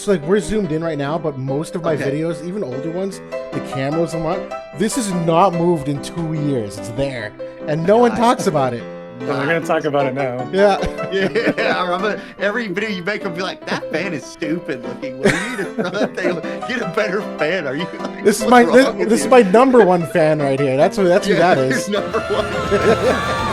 So like we're zoomed in right now, but most of my videos, even older ones, the cameras and what, this has not moved in 2 years. It's there, and no one talks about it. So we're gonna talk about it now. Yeah. Yeah, I remember every video you make, I'll be like, that fan is stupid looking. Well, you need to throw that thing, get a better fan. Are you? Like, this is my this is my number one fan right here. That's who that is. Number one.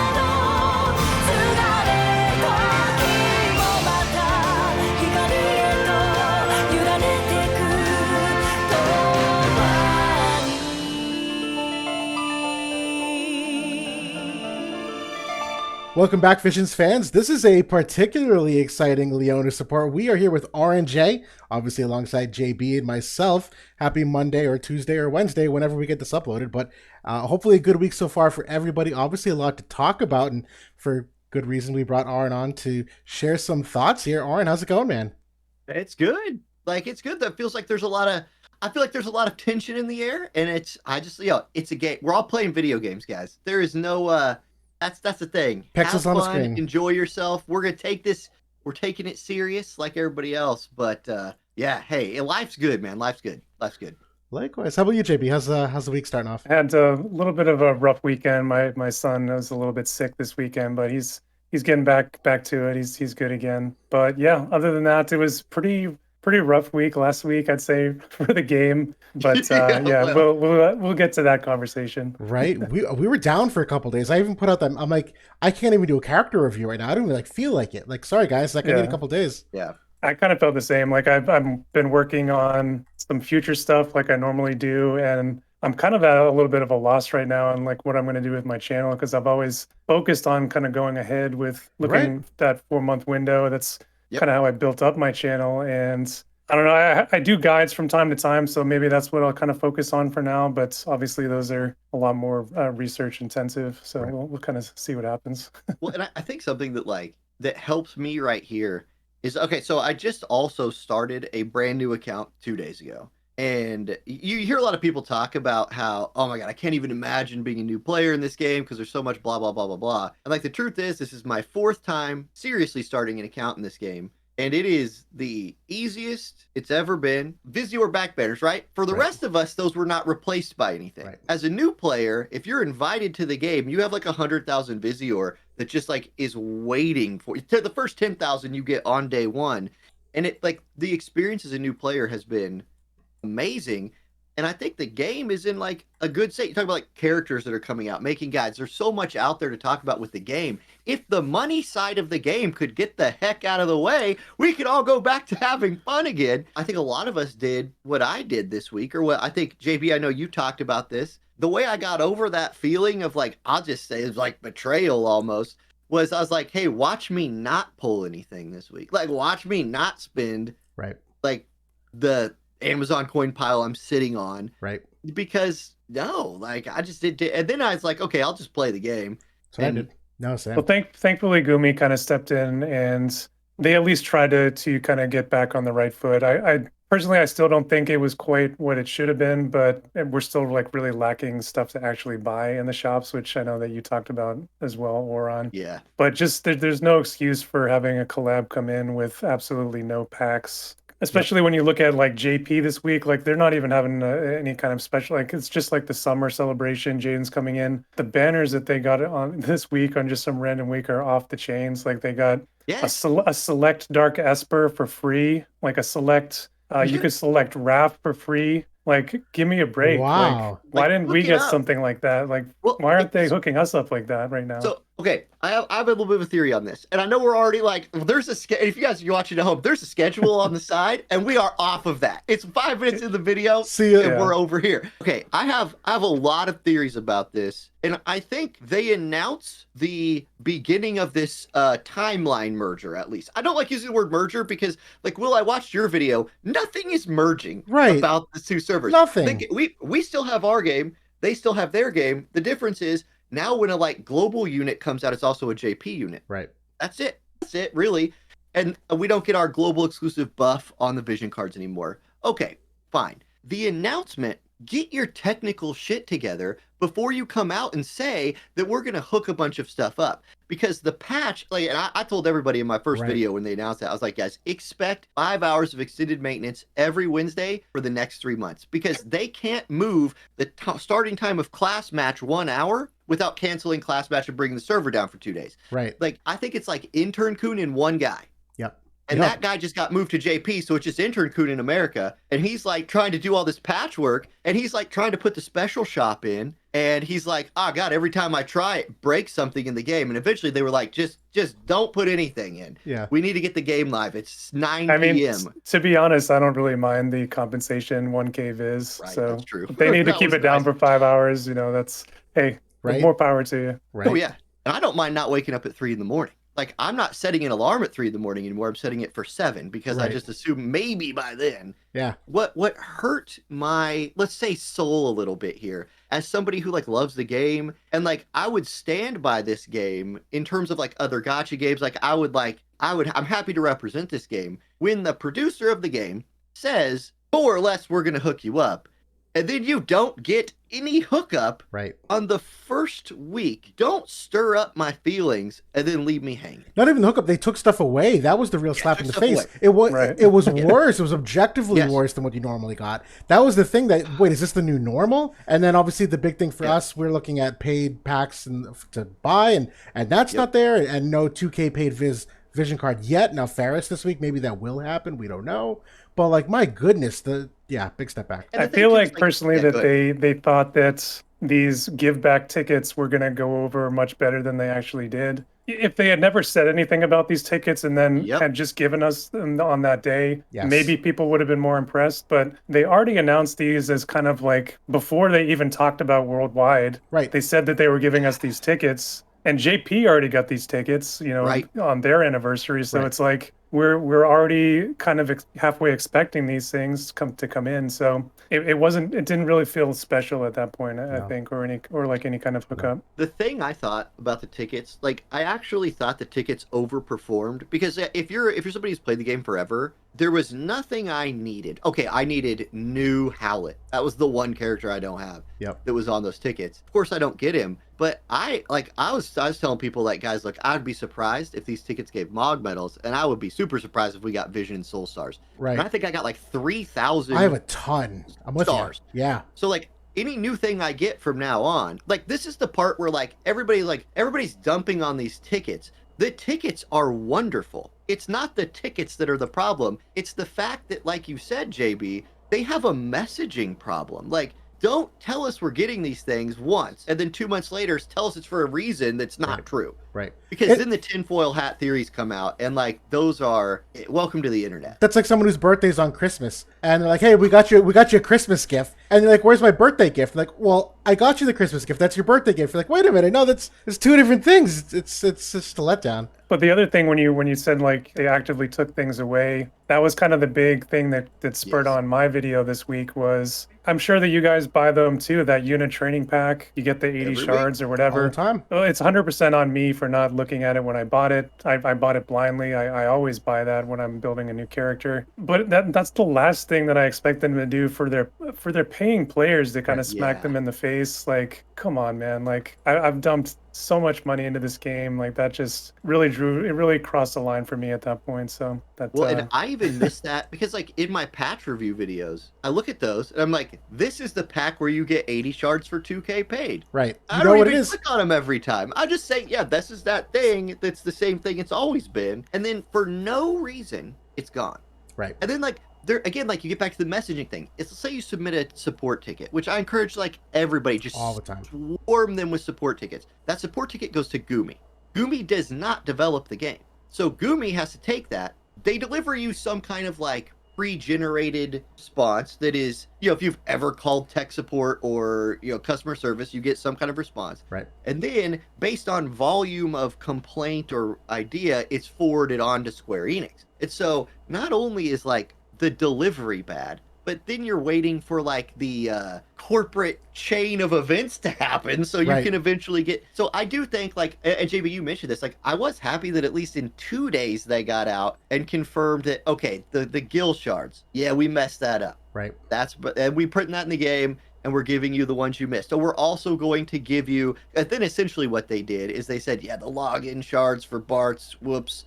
Welcome back, Visions fans. This is a particularly exciting Leonis support. We are here with AURONNJAY, obviously alongside JB and myself. Happy Monday or Tuesday or Wednesday, whenever we get this uploaded. But hopefully a good week so far for everybody. Obviously a lot to talk about, and for good reason we brought Auronn on to share some thoughts here. Auronn, how's it going, man? It's good. Like, it's good. That feels like there's a lot of, I feel like there's a lot of tension in the air, and it's a game. We're all playing video games, guys. There is no, that's the thing. Pexels on the screen. Enjoy yourself. We're gonna take this. We're taking it serious like everybody else. But yeah, hey, life's good, man. Life's good. Life's good. Likewise. How about you, JB? How's the week starting off? I had a little bit of a rough weekend. My son was a little bit sick this weekend, but he's getting back to it. He's good again. But yeah, other than that, it was pretty rough week last week, I'd say, for the game. But yeah, we'll get to that conversation. Right. We were down for a couple days. I even put out that I'm like, I can't even do a character review right now. I don't even feel like it. Like, sorry guys, like I need a couple days. Yeah. I kind of felt the same. Like I've been working on some future stuff like I normally do, and I'm kind of at a little bit of a loss right now on like what I'm going to do with my channel, because I've always focused on kind of going ahead with looking that 4-month window. That's kind of how I built up my channel. And I don't know, I do guides from time to time, so maybe that's what I'll kind of focus on for now. But obviously those are a lot more research intensive, so we'll kind of see what happens. Well, and I think something that helps me right here is, okay, so I just also started a brand new account 2 days ago. And you hear a lot of people talk about how, oh my God, I can't even imagine being a new player in this game because there's so much blah, blah, blah, blah, blah. And like, the truth is, this is my 4th time seriously starting an account in this game. And it is the easiest it's ever been. Visior back banners, right? For the rest of us, those were not replaced by anything. Right. As a new player, if you're invited to the game, you have like 100,000 Visior that just like is waiting for you. The first 10,000 you get on day one. And it, like, the experience as a new player has been amazing. And I think the game is in like a good state. You talk about like characters that are coming out, making guides. There's so much out there to talk about with the game. If the money side of the game could get the heck out of the way, we could all go back to having fun again. I think a lot of us did what I did this week, or what I think, JB, I know you talked about this. The way I got over that feeling of like, I'll just say it's like betrayal almost, was I was like, hey, watch me not pull anything this week. Like, watch me not spend like the Amazon coin pile I'm sitting on. Right. Because no, like I just did. And then I was like, okay, I'll just play the game. So I did. No, Sam. Well, thankfully Gumi kind of stepped in, and they at least tried to kind of get back on the right foot. I personally, I still don't think it was quite what it should have been, but we're still like really lacking stuff to actually buy in the shops, which I know that you talked about as well, Auronn. Yeah. But just there's no excuse for having a collab come in with absolutely no packs. Especially when you look at like JP this week, like they're not even having any kind of special, like it's just like the summer celebration. Jaden's coming in. The banners that they got on this week on just some random week are off the chains. Like they got a select Dark Esper for free, like a select, you could select Wrath for free. Like, give me a break. Wow. Like, why didn't we get something like that? Like, why aren't they hooking us up like that right now? So, okay, I have a little bit of a theory on this. And I know we're already like, there's a, if you guys are watching at home, there's a schedule on the side, and we are off of that. It's 5 minutes in the video, See ya. and we're over here. Okay, I have a lot of theories about this. And I think they announce the beginning of this timeline merger, at least. I don't like using the word merger because, like, Will, I watched your video. Nothing is merging about the two servers. Nothing. We still have our game. They still have their game. The difference is now when a, like, global unit comes out, it's also a JP unit. Right. That's it. That's it, really. And we don't get our global exclusive buff on the vision cards anymore. Okay, fine. The announcement, get your technical shit together before you come out and say that we're going to hook a bunch of stuff up. because the patch, like, and I told everybody in my first Right. video when they announced that, I was like, guys, expect 5 hours of extended maintenance every Wednesday for the next 3 months, because they can't move the starting time of class match 1 hour without canceling class match and bringing the server down for 2 days. Right. Like, I think it's like Intern Kun and one guy. Yep. And that guy just got moved to JP, so it's just Intern Kun in America. And he's like trying to do all this patchwork, and he's like trying to put the special shop in. And he's like, oh God, every time I try it, breaks something in the game. And eventually they were like, just don't put anything in. Yeah. We need to get the game live. It's 9 I mean, p.m. to be honest, I don't really mind the compensation 1K viz. Right, so that's true. if they need to That keep was it down nice. for 5 hours, you know, that's, hey, Right. more power to you. Right. Oh yeah. And I don't mind not waking up at 3 in the morning. Like, I'm not setting an alarm at 3 in the morning anymore. I'm setting it for 7 because I Right. just assume maybe by then. Yeah. What hurt my, let's say, soul a little bit here, as somebody who like loves the game, and like I would stand by this game in terms of like other gacha games. Like I'm happy to represent this game when the producer of the game says more or less we're gonna hook you up, and then you don't get any hookup Right. on the first week. Don't stir up my feelings and then leave me hanging. Not even the hookup. They took stuff away. That was the real Yeah, slap took in the stuff face. away. It was. Right. It was worse. It was objectively Yes. worse than what you normally got. That was the thing. That wait, is this the new normal? And then obviously the big thing for Yeah. us, we're looking at paid packs to buy, and that's not there, and no 2K paid vision card yet. Now Faris this week, maybe that will happen. We don't know. But like, my goodness, big step back. And I the thing feel too is, like personally yeah, that go ahead. they thought that these give back tickets were going to go over much better than they actually did. If they had never said anything about these tickets and then Yep. had just given us them on that day, Yes. maybe people would have been more impressed. But they already announced these as kind of like before they even talked about worldwide. Right. They said that they were giving us these tickets, and JP already got these tickets, you know, Right. on their anniversary. So Right. it's like we're already kind of halfway expecting these things to come in. So it didn't really feel special at that point, I No. think, or any kind of hookup. The thing I thought about the tickets, like I actually thought the tickets overperformed, because if you're somebody who's played the game forever, there was nothing I needed. Okay, I needed new Howlet. That was the one character I don't have. Yep. That was on those tickets. Of course I don't get him, but I was telling people, like, guys, look, I'd be surprised if these tickets gave Mog medals, and I would be super surprised if we got Vision and Soul Stars. Right. And I think I got like 3,000 I have a ton. I'm with stars. you. Yeah. So like any new thing I get from now on, like this is the part where like everybody's dumping on these tickets. The tickets are wonderful. It's not the tickets that are the problem. It's the fact that, like you said, JB, they have a messaging problem. Like, don't tell us we're getting these things once and then 2 months later tell us it's for a reason that's not Right. true. Right. Because then the tinfoil hat theories come out, and like those are welcome to the internet. That's like someone whose birthday's on Christmas, and they're like, "Hey, we got you a Christmas gift," and you're like, "Where's my birthday gift?" They're like, "Well, I got you the Christmas gift. That's your birthday gift." You're like, "Wait a minute, no, it's two different things. It's just a letdown." But the other thing, when you said like they actively took things away, that was kind of the big thing that spurred Yes. on my video this week. Was I'm sure that you guys buy them too. That unit training pack, you get the 80 Every week. shards or All whatever. the time. Well, it's 100% on me for not looking at it when I bought it. I bought it blindly. I always buy that when I'm building a new character. But that's the last thing that I expect them to do for their paying players, to kind of smack Yeah. them in the face. Like, come on, man. Like, I've dumped so much money into this game. Like, that just really crossed the line for me at that point. So that Well, and I even missed that because, like, in my patch review videos, I look at those and I'm like, this is the pack where you get 80 shards for 2K paid. Right. I You don't know what it even is. click on them every time. I just say, yeah, this is that thing that's the same thing it's always been. And then for no reason, it's gone. Right. And then, like, there again, like, you get back to the messaging thing. It's, say you submit a support ticket, which I encourage, like, everybody, just All the time. swarm them with support tickets. That support ticket goes to Gumi. Gumi does not develop the game. So Gumi has to take that. They deliver you some kind of, like, pre-generated response that is, you know, if you've ever called tech support or, you know, customer service, you get some kind of response. Right. And then, based on volume of complaint or idea, it's forwarded on to Square Enix. And so, not only is, like, the delivery bad, but then you're waiting for, like, the corporate chain of events to happen so you Right. can eventually get... So I do think, like, and JB, you mentioned this, like, I was happy that at least in 2 days they got out and confirmed that, okay, the gill shards, yeah, we messed that up. Right. And we put that in the game. and we're giving you the ones you missed. So we're also going to give you, and then essentially what they did is they said, yeah, the login shards for Bart's, whoops,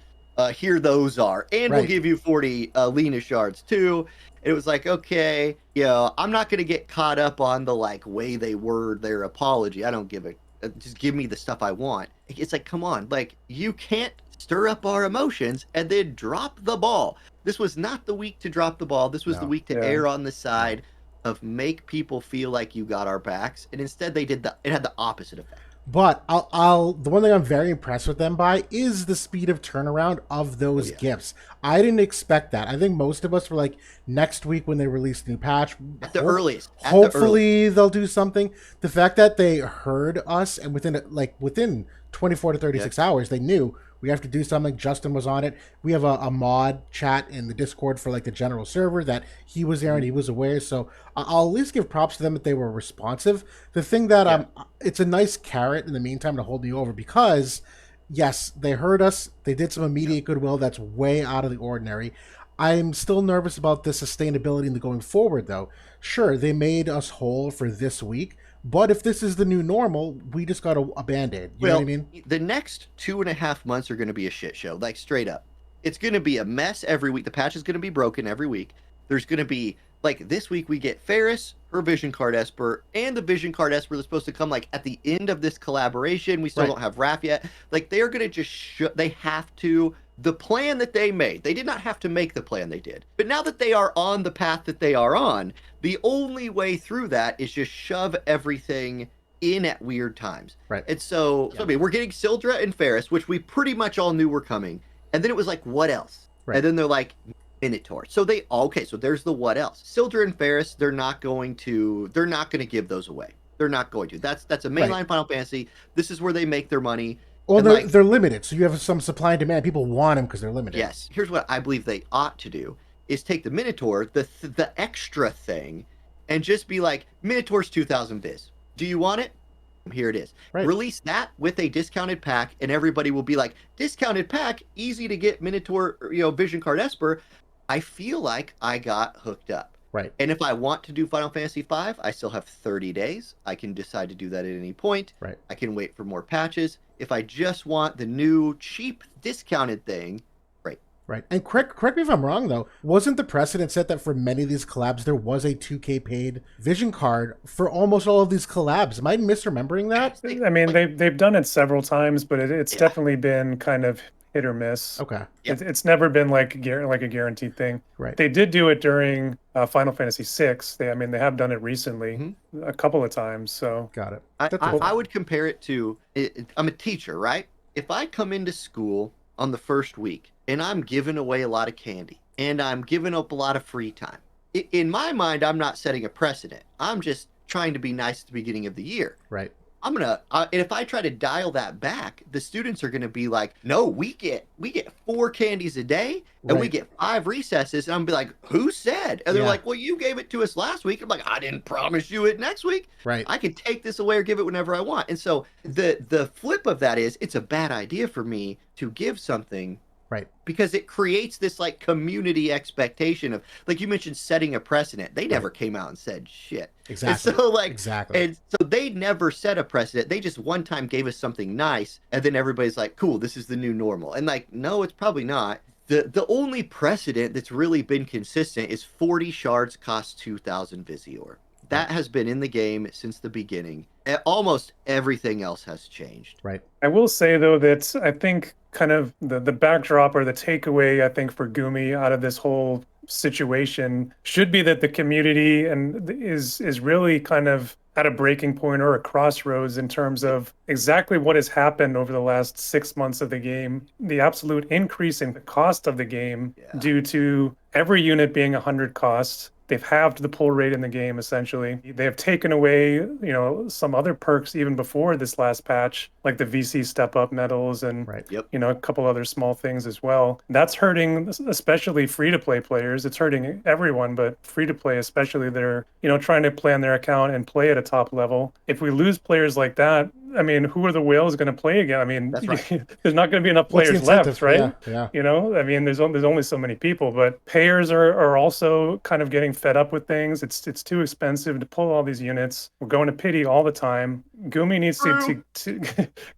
here those are. And we'll Right. give you 40 Lena shards too. It was like, okay, I'm not going to get caught up on the like way they word their apology. I don't give a, just give me the stuff I want. It's like, come on, like you can't stir up our emotions and then drop the ball. This was not the week to drop the ball. This was the week to err on the side of make people feel like you got our backs, and instead they did it had the opposite effect. But the one thing I'm very impressed with them by is the speed of turnaround of those gifts. I didn't expect that. I think most of us were like, next week when they release the new patch, at the earliest. Hopefully they'll do something. The fact that they heard us and within 24 to 36 hours, they knew we have to do something. Justin was on it. We have a mod chat in the Discord for like the general server that he was there and he was aware. So I'll at least give props to them that they were responsive. The thing that it's a nice carrot in the meantime to hold me over because yes, they heard us. They did some immediate goodwill that's way out of the ordinary. I'm still nervous about the sustainability in the going forward though. Sure, they made us whole for this week. But if this is the new normal, we just got a Band-Aid. You know what I mean? The next 2.5 months are going to be a shit show, like straight up. It's going to be a mess every week. The patch is going to be broken every week. There's going to be, like this week we get Faris, her Vision Card Esper, and the Vision Card Esper that's supposed to come like at the end of this collaboration. We still don't have Raph yet. Like they are going to just, they have to, the plan that they made, they did not have to make the plan they did. But now that they are on the path that they are on, the only way through that is just shove everything in at weird times. Right. And so I mean, we're getting Sildra and Faris, which we pretty much all knew were coming. And then it was like, what else? Right. And then they're like, Minotaur. So they, okay, so there's the what else. Sildra and Faris, they're not going to give those away. They're not going to. That's a mainline Final Fantasy. This is where they make their money. Well, they're limited, so you have some supply and demand. People want them because they're limited. Yes. Here's what I believe they ought to do: is take the Minotaur, the extra thing, and just be like, Minotaur's 2,000 viz. Do you want it? Here it is. Right. Release that with a discounted pack, and everybody will be like, discounted pack, easy to get Minotaur, Vision Card Esper. I feel like I got hooked up. Right. And if I want to do Final Fantasy V, I still have 30 days. I can decide to do that at any point. Right. I can wait for more patches. If I just want the new cheap discounted thing, great. Right. And correct me if I'm wrong, though. Wasn't the precedent set that for many of these collabs, there was a 2K paid vision card for almost all of these collabs? Am I misremembering that? I mean, they've done it several times, but it's definitely been kind of hit or miss. Okay. Yep. It's never been like a guaranteed thing. Right. They did do it during Final Fantasy VI. They have done it recently a couple of times. So got it. I would compare it to, I'm a teacher, right? If I come into school on the first week and I'm giving away a lot of candy and I'm giving up a lot of free time, in my mind, I'm not setting a precedent. I'm just trying to be nice at the beginning of the year. Right. And if I try to dial that back, the students are gonna be like, no, we get 4 candies a day and we get 5 recesses. And I'm gonna be like, who said? And they're like, well, you gave it to us last week. I'm like, I didn't promise you it next week. Right. I can take this away or give it whenever I want. And so the flip of that is it's a bad idea for me to give something. Right. Because it creates this like community expectation of, like you mentioned, setting a precedent. They never came out and said shit. Exactly. And so exactly. And so they never set a precedent. They just one time gave us something nice, and then everybody's like, cool, this is the new normal. And like, no, it's probably not. The only precedent that's really been consistent is 40 shards cost 2,000 Visior. That has been in the game since the beginning. Almost everything else has changed. Right. I will say, though, that I think kind of the backdrop or the takeaway, I think, for Gumi out of this whole situation should be that the community is really kind of at a breaking point or a crossroads in terms of exactly what has happened over the last 6 months of the game. The absolute increase in the cost of the game due to every unit being 100 cost. They've halved the pull rate in the game, essentially. They have taken away, some other perks even before this last patch, like the VC step-up medals and, a couple other small things as well. That's hurting especially free-to-play players. It's hurting everyone, but free-to-play especially, they're, trying to plan their account and play at a top level. If we lose players like that, I mean, who are the whales going to play again? I mean, That's right. there's not going to be enough What's the players left, incentive? right? Yeah. You know, I mean, there's only so many people, but payers are also kind of getting fed up with things. It's too expensive to pull all these units. We're going to pity all the time. Gumi needs to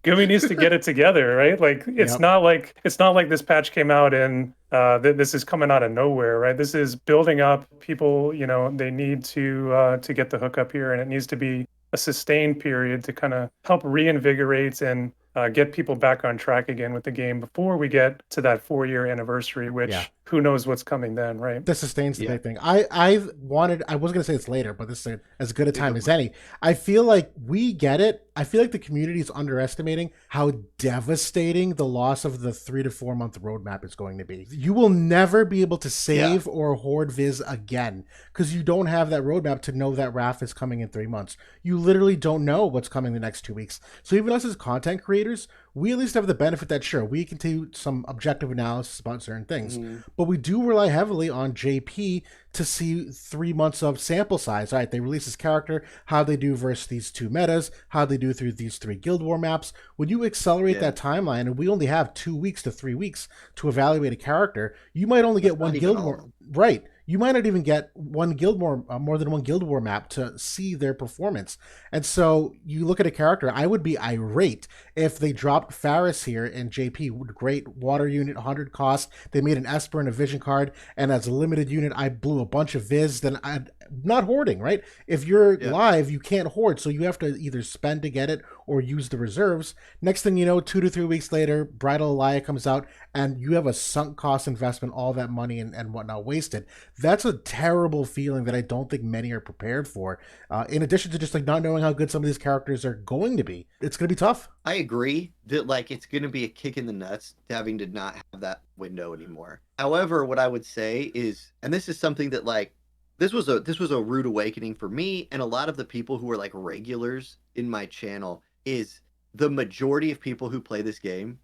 Gumi needs to get it together, right? Like Yep. it's not like this patch came out and this is coming out of nowhere, right? This is building up. People, you know, they need to get the hookup here, and it needs to be a sustained period to kind of help reinvigorate and get people back on track again with the game before we get to that 4-year anniversary, which Yeah. who knows what's coming then, right? This sustains the Yeah. big thing. I was gonna say it's later, but this is as good a time go as for it. any. I feel like we get it. I feel like the community is underestimating how devastating the loss of the 3 to 4 month roadmap is going to be. You will never be able to save or hoard Viz again because you don't have that roadmap to know that RAF is coming in 3 months. You literally don't know what's coming the next 2 weeks. So even us as content creators, we at least have the benefit that sure, we can do some objective analysis about certain things, but we do rely heavily on JP to see 3 months of sample size. All right, they release this character, how they do versus these 2 metas, how they do through these 3 Guild War maps. When you accelerate that timeline, and we only have 2 weeks to 3 weeks to evaluate a character, you might only get one Guild War. Right. You might not even get one Guild War, more than one Guild War map to see their performance. And so you look at a character, I would be irate if they dropped Faris here in JP, great water unit, 100 cost. They made an Esper and a Vision card, and as a limited unit, I blew a bunch of Viz. Then I'd not hoarding, right? If you're live, you can't hoard, so you have to either spend to get it or use the reserves. Next thing you know, 2 to 3 weeks later, Bridal Elia comes out, and you have a sunk cost investment, all that money and whatnot wasted. That's a terrible feeling that I don't think many are prepared for. In addition to just like not knowing how good some of these characters are going to be, it's going to be tough. I agree that like it's going to be a kick in the nuts having to not have that window anymore. However, what I would say is, and this is something that like this was a rude awakening for me and a lot of the people who are like regulars in my channel, is the majority of people who play this game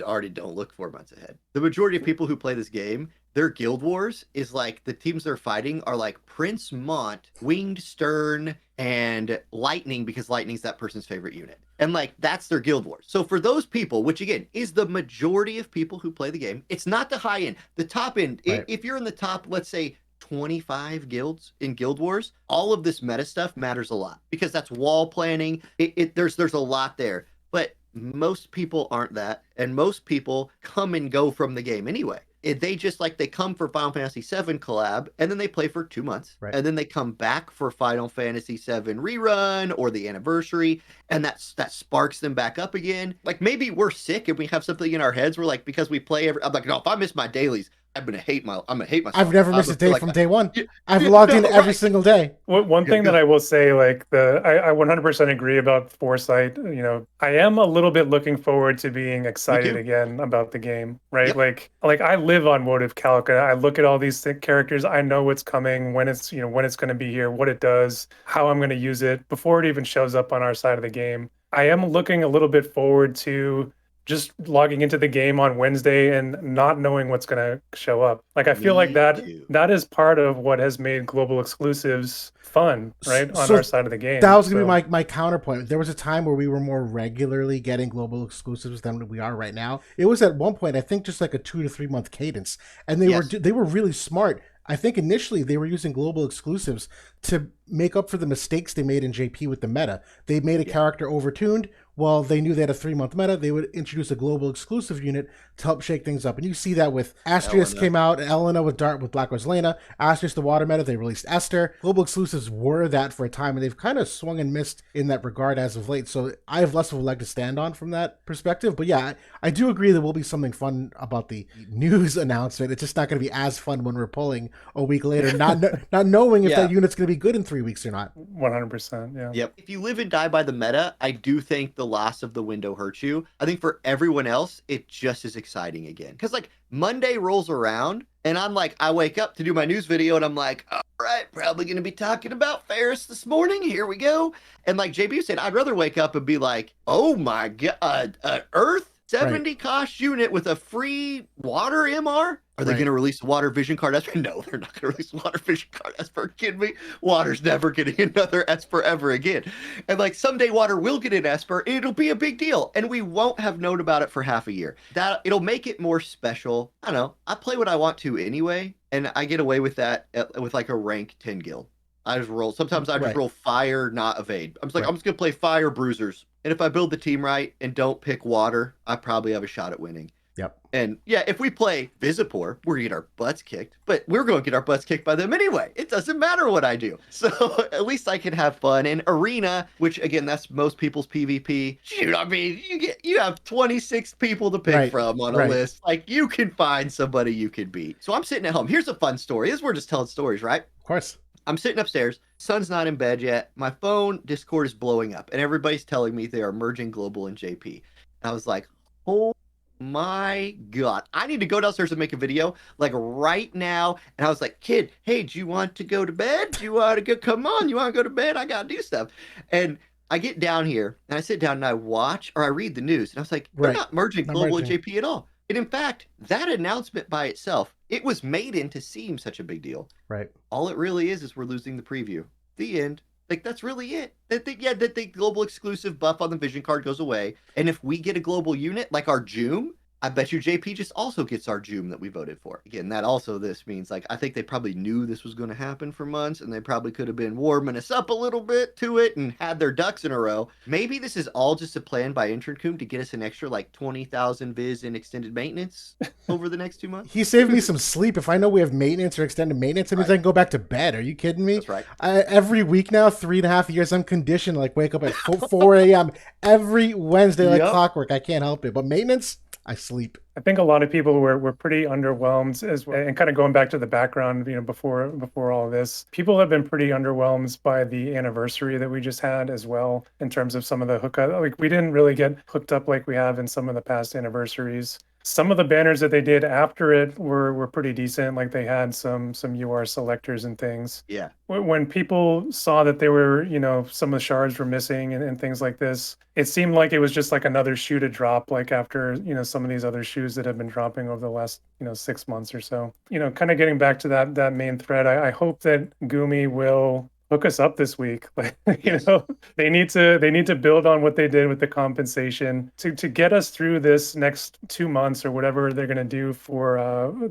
already don't look 4 months ahead. The majority of people who play this game, their guild wars is like the teams they're fighting are like Prince Mont, Winged Stern, and Lightning, because Lightning's that person's favorite unit. And like that's their guild wars. So for those people, which again is the majority of people who play the game, it's not the high end. The top end, right. If you're in the top, let's say 25 guilds in Guild Wars, all of this meta stuff matters a lot because that's wall planning. There's a lot there. But most people aren't that, and most people come and go from the game anyway. They just like they come for Final Fantasy VII collab, and then they play for 2 months, right. And then they come back for Final Fantasy VII rerun or the anniversary, and that sparks them back up again. Like maybe we're sick and we have something in our heads. We're like, because we play I'm like, no, if I miss my dailies, I'm gonna hate myself. I've never missed a day from day one. I've logged in every single day. One thing that I will say, like I 100% agree about Foresight. You know, I am a little bit looking forward to being excited again about the game, right? Like I live on WOTV Calca. I look at all these characters. I know what's coming, when it's going to be here, what it does, how I'm going to use it before it even shows up on our side of the game. I am looking a little bit forward to just logging into the game on Wednesday and not knowing what's going to show up. Like I feel like that is part of what has made global exclusives fun, right? On our side of the game. That was going to be my counterpoint. There was a time where we were more regularly getting global exclusives than we are right now. It was at one point, I think, just like a 2 to 3 month cadence, and they were really smart. I think initially they were using global exclusives to make up for the mistakes they made in JP with the meta. They made a character overtuned. Well, they knew they had a 3 month meta. They would introduce a global exclusive unit to help shake things up. And you see that with Astrius came out, Elena with Black Rose Lena, Astrius the water meta, they released Esther. Global exclusives were that for a time, and they've kind of swung and missed in that regard as of late. So I have less of a leg to stand on from that perspective. But yeah, I do agree there will be something fun about the news announcement. It's just not going to be as fun when we're pulling a week later, not knowing if that unit's going to be good in 3 weeks or not. 100%, yeah. Yep. If you live and die by the meta, I do think the loss of the window hurts you. I think for everyone else, it just is exciting again. Because like Monday rolls around and I'm like, I wake up to do my news video and I'm like, all right, probably going to be talking about Faris this morning. Here we go. And like JB said, I'd rather wake up and be like, oh my God, Earth 70 cost unit with a free water MR. Are they Right. going to release a water vision card Esper? No, they're not going to release a water vision card Esper. Kidding me? Water's never getting another Esper ever again. And like someday water will get an Esper. It'll be a big deal. And we won't have known about it for half a year. That it'll make it more special. I don't know. I play what I want to anyway. And I get away with that with like a rank 10 guild. I just roll. Sometimes I just roll fire, not evade. I'm just like, I'm just going to play fire bruisers. And if I build the team right and don't pick water, I probably have a shot at winning. Yep. And yeah, if we play Visipur, we're going to get our butts kicked, but we're going to get our butts kicked by them anyway. It doesn't matter what I do. So at least I can have fun. And Arena, which again, that's most people's PvP. Shoot, I mean, you have 26 people to pick from on a list. Like you can find somebody you can beat. So I'm sitting at home. Here's a fun story. We're just telling stories, right? Of course. I'm sitting upstairs. Sun's not in bed yet. My phone Discord is blowing up, and everybody's telling me they are merging Global and JP. And I was like, oh my God, I need to go downstairs and make a video like right now. And I was like, kid, hey, do you want to go to bed? Do you want to go? Come on, you want to go to bed? I got to do stuff. And I get down here and I sit down and I watch or I read the news. And I was like, they're not merging Global and JP at all. And in fact, that announcement by itself, it was made in to seem such a big deal. Right. All it really is we're losing the preview. The end. Like, that's really it. That the global exclusive buff on the vision card goes away. And if we get a global unit, like our Joom, I bet you JP just also gets our Joom that we voted for. Again, that also this means, like, I think they probably knew this was going to happen for months, and they probably could have been warming us up a little bit to it and had their ducks in a row. Maybe this is all just a plan by Interncoom to get us an extra, like, 20,000 viz in extended maintenance over the next 2 months. He saved me some sleep. If I know we have maintenance or extended maintenance, it means I can go back to bed. Are you kidding me? That's right. Every week now, 3.5 years, I'm conditioned to, like, wake up at 4 a.m. every Wednesday like clockwork. I can't help it. But maintenance, I sleep. I think a lot of people were pretty underwhelmed as well. And kind of going back to the background, before all this, people have been pretty underwhelmed by the anniversary that we just had as well, in terms of some of the hookup. Like, we didn't really get hooked up like we have in some of the past anniversaries. Some of the banners that they did after it were pretty decent. Like, they had some UR selectors and things. Yeah. When people saw that they were, some of the shards were missing and things like this, it seemed like it was just like another shoe to drop, like after, some of these other shoes that have been dropping over the last, 6 months or so. Kind of getting back to that main thread, I hope that Gumi will hook us up this week. Like, they need to build on what they did with the compensation to get us through this next 2 months or whatever they're going to do for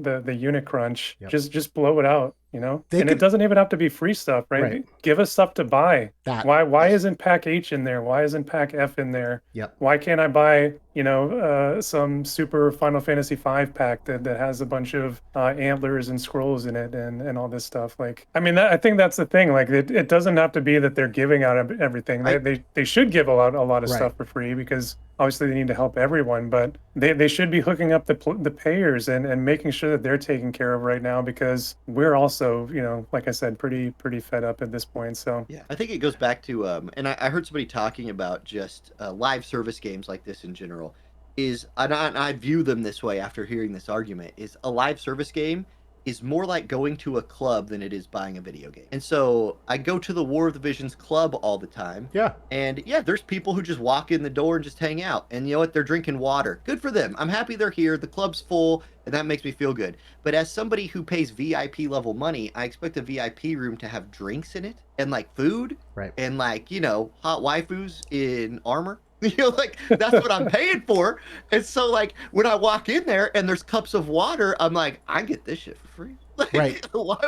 the unit crunch. Yep. Just blow it out. It doesn't even have to be free stuff, right? Give us stuff to buy. Why isn't pack H in there? Why isn't pack F in there? Yep. Why can't I buy, some super Final Fantasy V pack that has a bunch of antlers and scrolls in it and all this stuff? Like, I mean, I think that's the thing. Like, it doesn't have to be that they're giving out everything. They should give a lot of stuff for free, because obviously they need to help everyone, but they should be hooking up the payers and making sure that they're taken care of right now, because we're also, like I said, pretty fed up at this point. So yeah, I think it goes back to, and I heard somebody talking about just live service games like this in general, and I view them this way after hearing this argument, is a live service game is more like going to a club than it is buying a video game. And so I go to the War of the Visions club all the time. Yeah. And yeah, there's people who just walk in the door and just hang out. And you know what? They're drinking water. Good for them. I'm happy they're here. The club's full, and that makes me feel good. But as somebody who pays VIP level money, I expect a VIP room to have drinks in it and like food. Right. And like, hot waifus in armor. Like, that's what I'm paying for. And so, like, when I walk in there and there's cups of water, I'm like, I get this shit for free. Like, right. What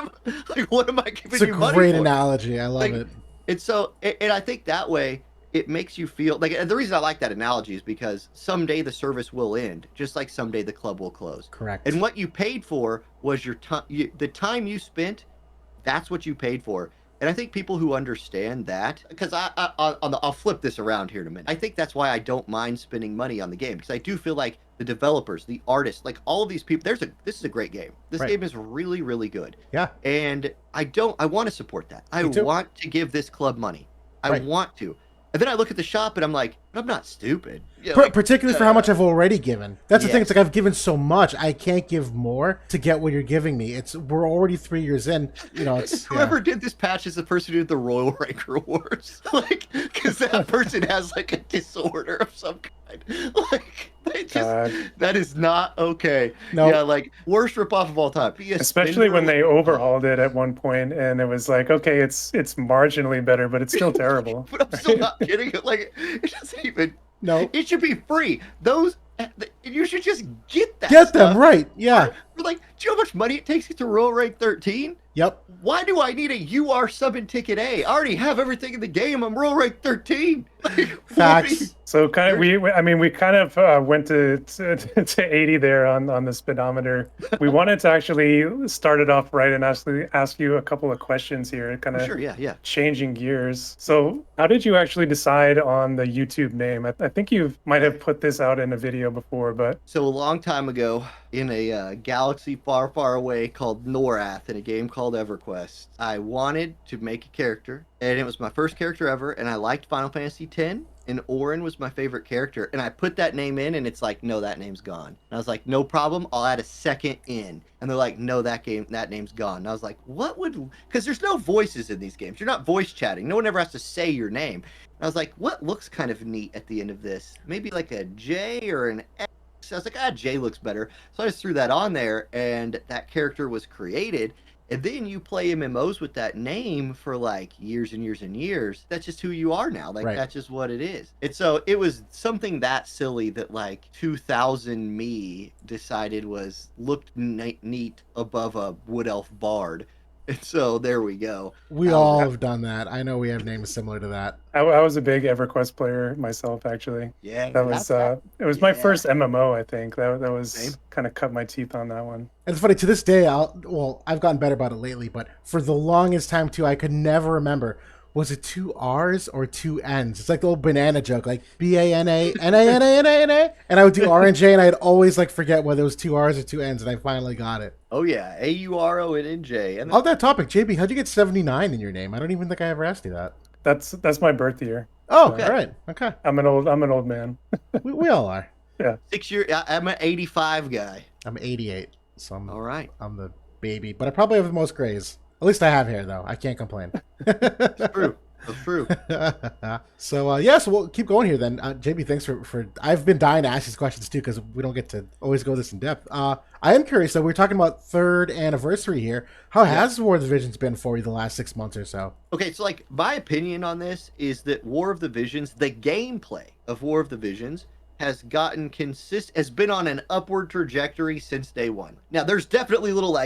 am I giving you money for? It's a great analogy. I love it. And so, and I think that way, it makes you feel like, and the reason I like that analogy is because someday the service will end, just like someday the club will close. Correct. And what you paid for was your time, the time you spent, that's what you paid for. And I think people who understand that, because I'll flip this around here in a minute. I think that's why I don't mind spending money on the game, because I do feel like the developers, the artists, like all of these people, this is a great game. This game is really, really good. Yeah. And I want to support that. I want to give this club money. I want to. And then I look at the shop and I'm like, I'm not stupid. Particularly for how much I've already given. That's the thing. It's like, I've given so much, I can't give more to get what you're giving me. We're already 3 years in. Whoever did this patch is the person who did the Royal Rank rewards. Like, because that person has like a disorder of some kind. Like, God. That is not okay. No. Yeah, like worst ripoff of all time. Be a Especially when spender. they overhauled it at one point, and it was like, okay, it's marginally better, but it's still terrible. But I'm still not getting it. Like it doesn't even. No. It should be free. Those you should just get that. Get stuff them right. Yeah. for like, do you know how much money it takes to roll rank 13? Yep. Why do I need a UR sub and ticket A? I already have everything in the game. I'm roll rank 13. Like, Facts. So kind of we kind of went to 80 there on the speedometer. We wanted to actually start it off right and ask you a couple of questions here, kind of sure, yeah. changing gears. So how did you actually decide on the YouTube name? I think you might have put this out in a video before, but So a long time ago, in a galaxy far, far away called Norath, in a game called EverQuest, I wanted to make a character, and it was my first character ever, and I liked Final Fantasy X, and Auronn was my favorite character, and I put that name in, and it's like, no, that name's gone. And I was like, no problem, I'll add a second in. And they're like, no, that name's gone. And I was like, what would, because there's no voices in these games. You're not voice chatting. No one ever has to say your name. And I was like, what looks kind of neat at the end of this? Maybe like a J or an X. I was like, J looks better. So I just threw that on there, and that character was created. And then you play MMOs with that name for like years and years and years. That's just who you are now. Like, that's just what it is. And so it was something that silly that like 2000 me decided looked neat above a wood elf bard. And so there we go. We all have done that. I know we have names similar to that. I was a big EverQuest player myself, actually. Yeah, that was it was my first MMO. I think that was kind of cut my teeth on that one. And it's funny, to this day, I've gotten better about it lately, but for the longest time too, I could never remember, was it 2 R's or 2 N's? It's like the old banana joke, like BANANANANANA, and I would do AURONNJAY, and I'd always like forget whether it was 2 R's or 2 N's, and I finally got it. Oh yeah, AURONNJ. And on that topic, JB, how'd you get 79 in your name? I don't even think I ever asked you that. That's my birth year. Oh, okay. All right. Okay. I'm an old man. we all are. Yeah. 6 years. I'm an 85 guy. I'm 88. So I'm all right. I'm the baby, but I probably have the most grays. At least I have hair, though. I can't complain. It's true. That's true. So so we'll keep going here then. JB, thanks for. I've been dying to ask these questions too because we don't get to always go this in depth. I am curious. So we're talking about 3rd anniversary here. How has War of the Visions been for you the last 6 months or so? Okay, so like my opinion on this is that War of the Visions, the gameplay of War of the Visions, has been on an upward trajectory since day one. Now there's definitely little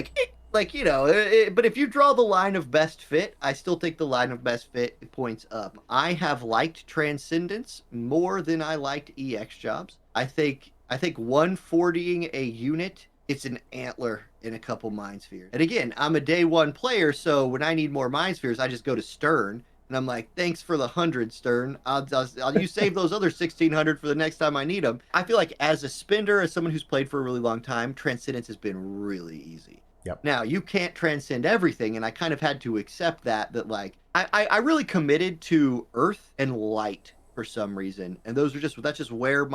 but if you draw the line of best fit, I still think the line of best fit points up. I have liked Transcendence more than I liked EX jobs. I think 140ing a unit, it's an antler in a couple Mind Spheres. And again, I'm a day one player, so when I need more Mind Spheres, I just go to Stern. And I'm like, thanks for the 100, Stern. You save those other 1,600 for the next time I need them. I feel like as a spender, as someone who's played for a really long time, Transcendence has been really easy. Yep. Now, you can't transcend everything, and I kind of had to accept that like, I really committed to Earth and Light for some reason. And that's just where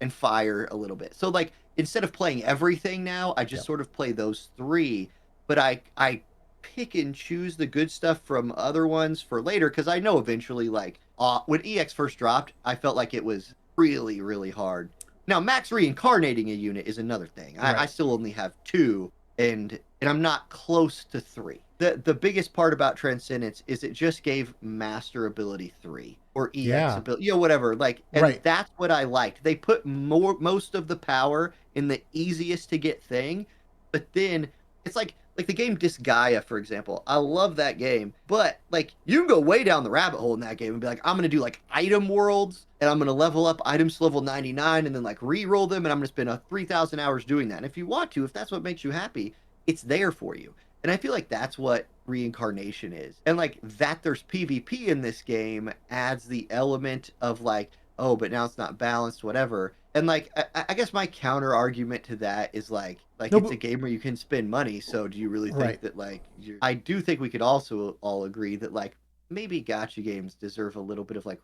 and Fire a little bit. So, like, instead of playing everything now, I just sort of play those 3. But I pick and choose the good stuff from other ones for later, because I know eventually, like, when EX first dropped, I felt like it was really, really hard. Now, max reincarnating a unit is another thing. I still only have 2, and I'm not close to 3. The biggest part about Transcendence is it just gave Master Ability 3 or EX ability, whatever. Like, and that's what I liked. They put most of the power in the easiest to get thing, but then it's like the game Disgaea, for example. I love that game, but like you can go way down the rabbit hole in that game and be like, I'm gonna do like item worlds, and I'm gonna level up items to level 99, and then like re-roll them, and I'm gonna spend 3,000 hours doing that. And if you want to, if that's what makes you happy, it's there for you. And I feel like that's what reincarnation is. And like that there's PvP in this game adds the element of like, oh, but now it's not balanced, whatever. And like, I guess my counter argument to that is like it's a game where you can spend money. So do you really think that like, I do think we could also all agree that like maybe gacha games deserve a little bit of like,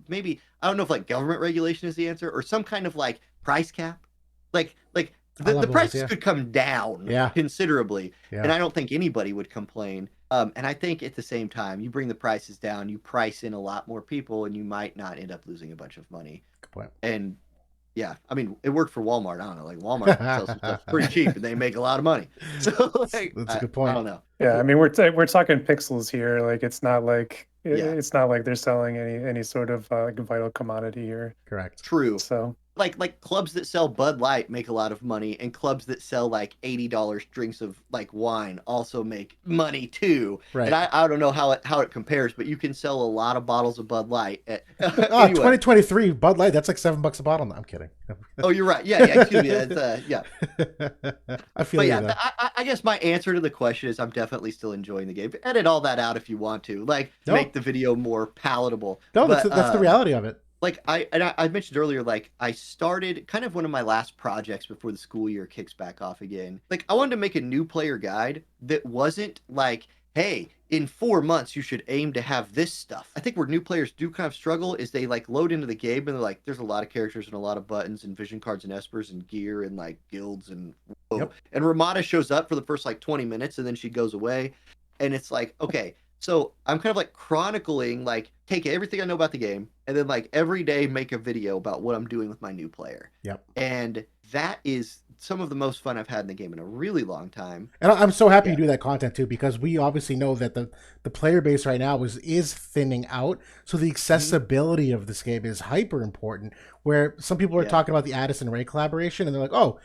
maybe, I don't know if like government regulation is the answer or some kind of like price cap. Like the prices could come down considerably. Yeah. And I don't think anybody would complain. And I think at the same time, you bring the prices down, you price in a lot more people, and you might not end up losing a bunch of money. Good point. And Yeah, I mean, it worked for Walmart. I don't know, like Walmart sells some stuff pretty cheap, and they make a lot of money. So like, That's a good I point. don't know. Yeah, I mean we're talking pixels here. Like it's not like Yeah. it's not like they're selling any sort of like vital commodity here. Correct. True. So Like clubs that sell Bud Light make a lot of money, and clubs that sell like $80 drinks of like wine also make money too. Right. And I don't know how it compares, but you can sell a lot of bottles of Bud Light. Oh, Anyway. 2023 Bud Light, that's like $7 a bottle. No, I'm kidding. Oh, you're right. Yeah, excuse me. Yeah. I feel But you yeah, though. I guess my answer to the question is I'm definitely still enjoying the game. Edit all that out if you want to, like No. make the video more palatable. No, But, that's the reality of it. Like I mentioned earlier, like I started kind of one of my last projects before the school year kicks back off again. Like I wanted to make a new player guide that wasn't like, hey, in 4 months you should aim to have this stuff. I think where new players do kind of struggle is they like load into the game and they're like, there's a lot of characters and a lot of buttons and vision cards and espers and gear and like guilds and whoa. Yep. And Ramada shows up for the first like 20 minutes and then she goes away. And it's like, okay, so I'm kind of like chronicling, like take everything I know about the game and then like every day make a video about what I'm doing with my new player. Yep. And that is some of the most fun I've had in the game in a really long time. And I'm so happy Yeah. you do that content too, because we obviously know that the player base right now is thinning out. So the accessibility of this game is hyper important. Where some people are Yeah. talking about the Addison Ray collaboration, and they're like, oh,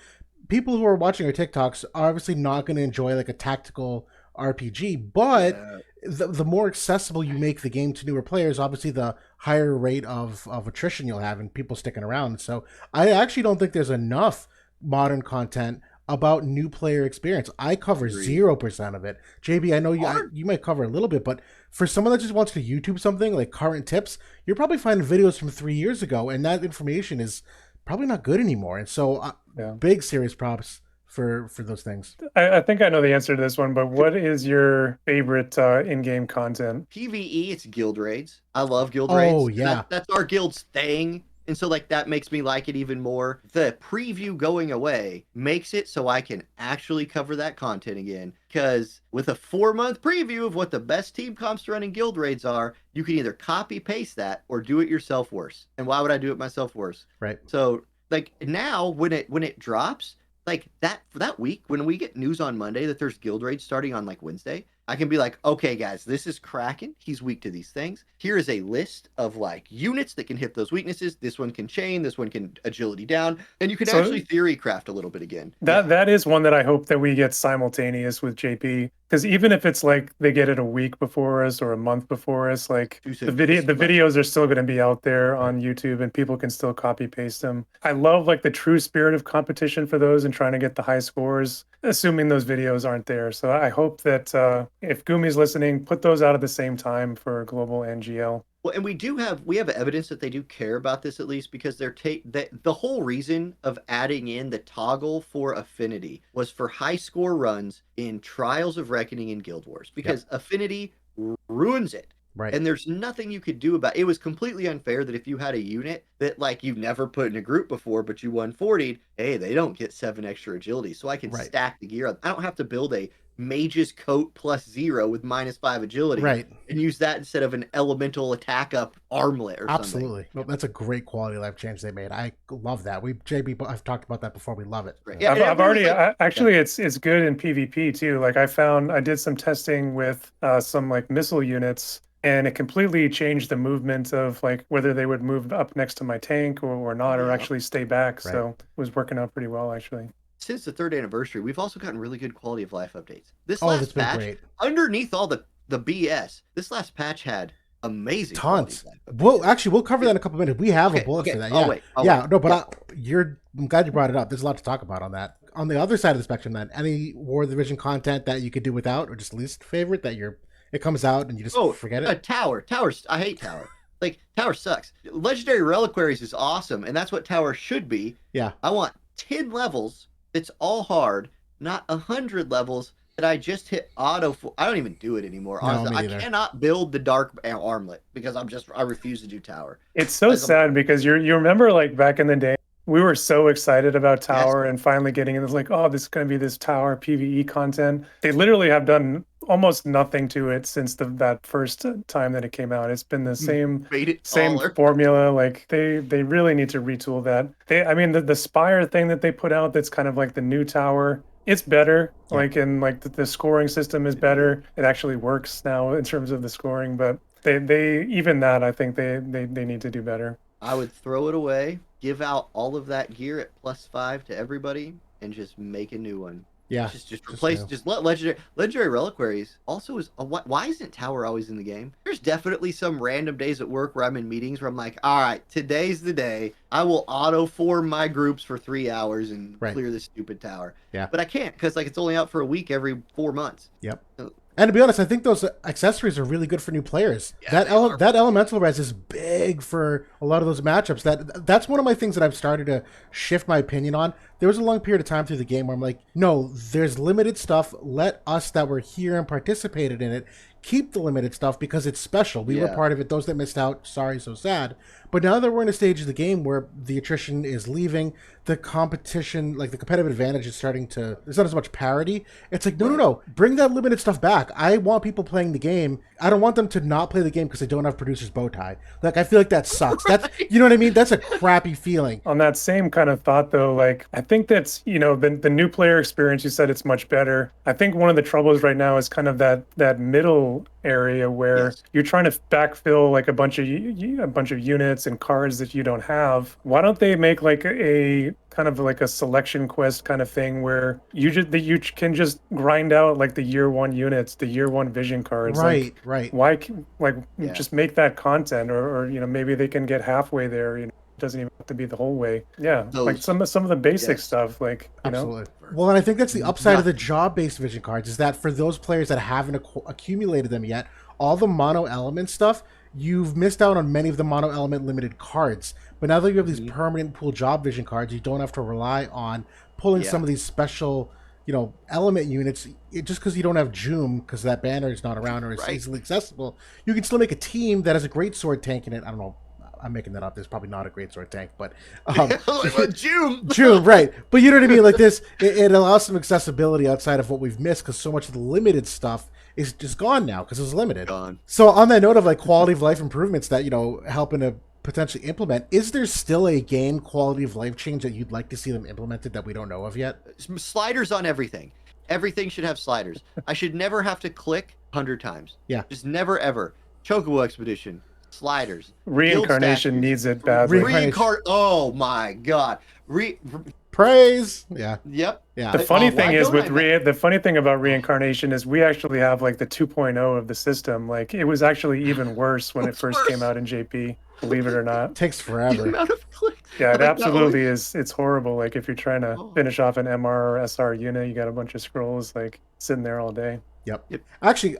people who are watching our TikToks are obviously not going to enjoy like a tactical RPG, but the more accessible you make the game to newer players, obviously the higher rate of attrition you'll have and people sticking around. So I actually don't think there's enough modern content about new player experience. I cover Agreed. 0% of it. JB, I know you might cover a little bit, but for someone that just wants to YouTube something like current tips, you're probably finding videos from 3 years ago, and that information is probably not good anymore. And so big serious props for those things. I think I know the answer to this one, but what is your favorite in-game content? PvE, it's guild raids. I love guild raids. Oh yeah, that's our guild's thing. And so like that makes me like it even more. The preview going away makes it so I can actually cover that content again. Because with a 4-month preview of what the best team comps to run in guild raids are, you can either copy paste that or do it yourself worse. And why would I do it myself worse? right. So like now when it drops, like that for that week, when we get news on Monday that there's guild raids starting on like Wednesday, I can be like, okay, guys, this is Kraken. He's weak to these things. Here is a list of like units that can hit those weaknesses. This one can chain. This one can agility down. And you can actually theory craft a little bit again. That is one that I hope that we get simultaneous with JP. Because even if it's like they get it a week before us or a month before us, like the videos are still going to be out there on YouTube and people can still copy paste them. I love like the true spirit of competition for those and trying to get the high scores, assuming those videos aren't there. So I hope that if Gumi's listening, put those out at the same time for global NGL. Well, and we have evidence that they do care about this at least because the whole reason of adding in the toggle for affinity was for high score runs in Trials of Reckoning and Guild Wars because affinity ruins it. Right. And there's nothing you could do about it. It was completely unfair that if you had a unit that like you've never put in a group before, but you 140'd, hey, they don't get 7 extra agility. So I can stack the gear. I don't have to build a mage's coat +0 with -5 agility and use that instead of an elemental attack up armlet or Absolutely. something. No, that's a great quality life change they made. I love that. I've talked about that before. We love it. Right. Yeah, I've already actually it's good in PvP too. Like I did some testing with some like missile units and it completely changed the movement of like whether they would move up next to my tank or not or actually stay back. So it was working out pretty well actually. Since the 3rd anniversary, we've also gotten really good quality of life updates. This last patch, underneath all the BS, this last patch had amazing tons. We'll cover that in a couple minutes. We have a bullet for that. Yeah. I'm glad you brought it up. There's a lot to talk about on that. On the other side of the spectrum, then, any War of the Division content that you could do without, or just least favorite that it comes out and you just forget it? Tower. I hate Tower. Like Tower sucks. Legendary Reliquaries is awesome, and that's what Tower should be. Yeah. I want 10 levels. It's all hard, not 100 levels that I just hit auto for. I don't even do it anymore. Honestly, I cannot build the dark armlet because I refuse to do Tower. It's so sad because you remember like back in the day, we were so excited about Tower and finally getting in. It's like, oh, this is going to be this Tower PvE content. They literally have done almost nothing to it since that first time that it came out. It's been the Made it same taller. formula. Like they really need to retool that. I mean, the Spire thing that they put out, that's kind of like the new tower. It's better. Yeah. Like, and like the scoring system is better. It actually works now in terms of the scoring, but they even that, I think they need to do better. I would throw it away, give out all of that gear at +5 to everybody, and just make a new one. Yeah. Just replace, new. just let legendary reliquaries. Also, is why isn't Tower always in the game? There's definitely some random days at work where I'm in meetings where I'm like, all right, today's the day. I will auto form my groups for 3 hours and clear this stupid tower. Yeah. But I can't, because like it's only out for a week every 4 months. Yep. And to be honest, I think those accessories are really good for new players. Yeah, that elemental res is big for a lot of those matchups. That's one of my things that I've started to shift my opinion on. There was a long period of time through the game where I'm like, no, there's limited stuff. Let us that were here and participated in it keep the limited stuff because it's special. We were part of it. Those that missed out, sorry, so sad. But now that we're in a stage of the game where the attrition is leaving, the competition, like the competitive advantage is starting to, there's not as much parity. It's like, no, bring that limited stuff back. I want people playing the game. I don't want them to not play the game because they don't have producer's bow tie. Like, I feel like that sucks. That's, you know what I mean? That's a crappy feeling. On that same kind of thought, though, like, I think that's, you know, the new player experience, you said it's much better. I think one of the troubles right now is kind of that middle area where you're trying to backfill like a bunch of units and cards that you don't have. Why don't they make like a kind of like a selection quest kind of thing where you can just grind out like the year 1 units, the year 1 vision cards. Right. Why just make that content, or you know, maybe they can get halfway there. You know, it doesn't even have to be the whole way. Yeah, like some of the basic stuff, like, you know. Well, and I think that's the upside of the job-based vision cards, is that for those players that haven't accumulated them yet, all the mono element stuff, you've missed out on many of the mono element limited cards. But now that you have these permanent pool job vision cards, you don't have to rely on pulling some of these special, you know, element units. Just because you don't have Joom, because that banner is not around or is easily accessible, you can still make a team that has a great sword tank in it. I don't know. I'm making that up. There's probably not a great sword tank, but Joom, right? But you know what I mean. Like this, it allows some accessibility outside of what we've missed, because so much of the limited stuff is just gone now because it was limited. So on that note of like quality of life improvements that, you know, helping to potentially implement, is there still a game quality of life change that you'd like to see them implemented that we don't know of yet? Sliders on everything. Everything should have sliders. I should never have to click 100 times. Yeah. Just never ever. Chocobo Expedition. Sliders. Reincarnation needs it badly. Oh my god. Praise. Yeah. Yep. Yeah. The funny thing is the funny thing about reincarnation is we actually have like the 2.0 of the system. Like, it was actually even worse when it first came out in JP. Believe it or not. It takes forever. Yeah, it absolutely is. It's horrible. Like, if you're trying to finish off an MR or SR unit, you got a bunch of scrolls like sitting there all day. Yep. Actually,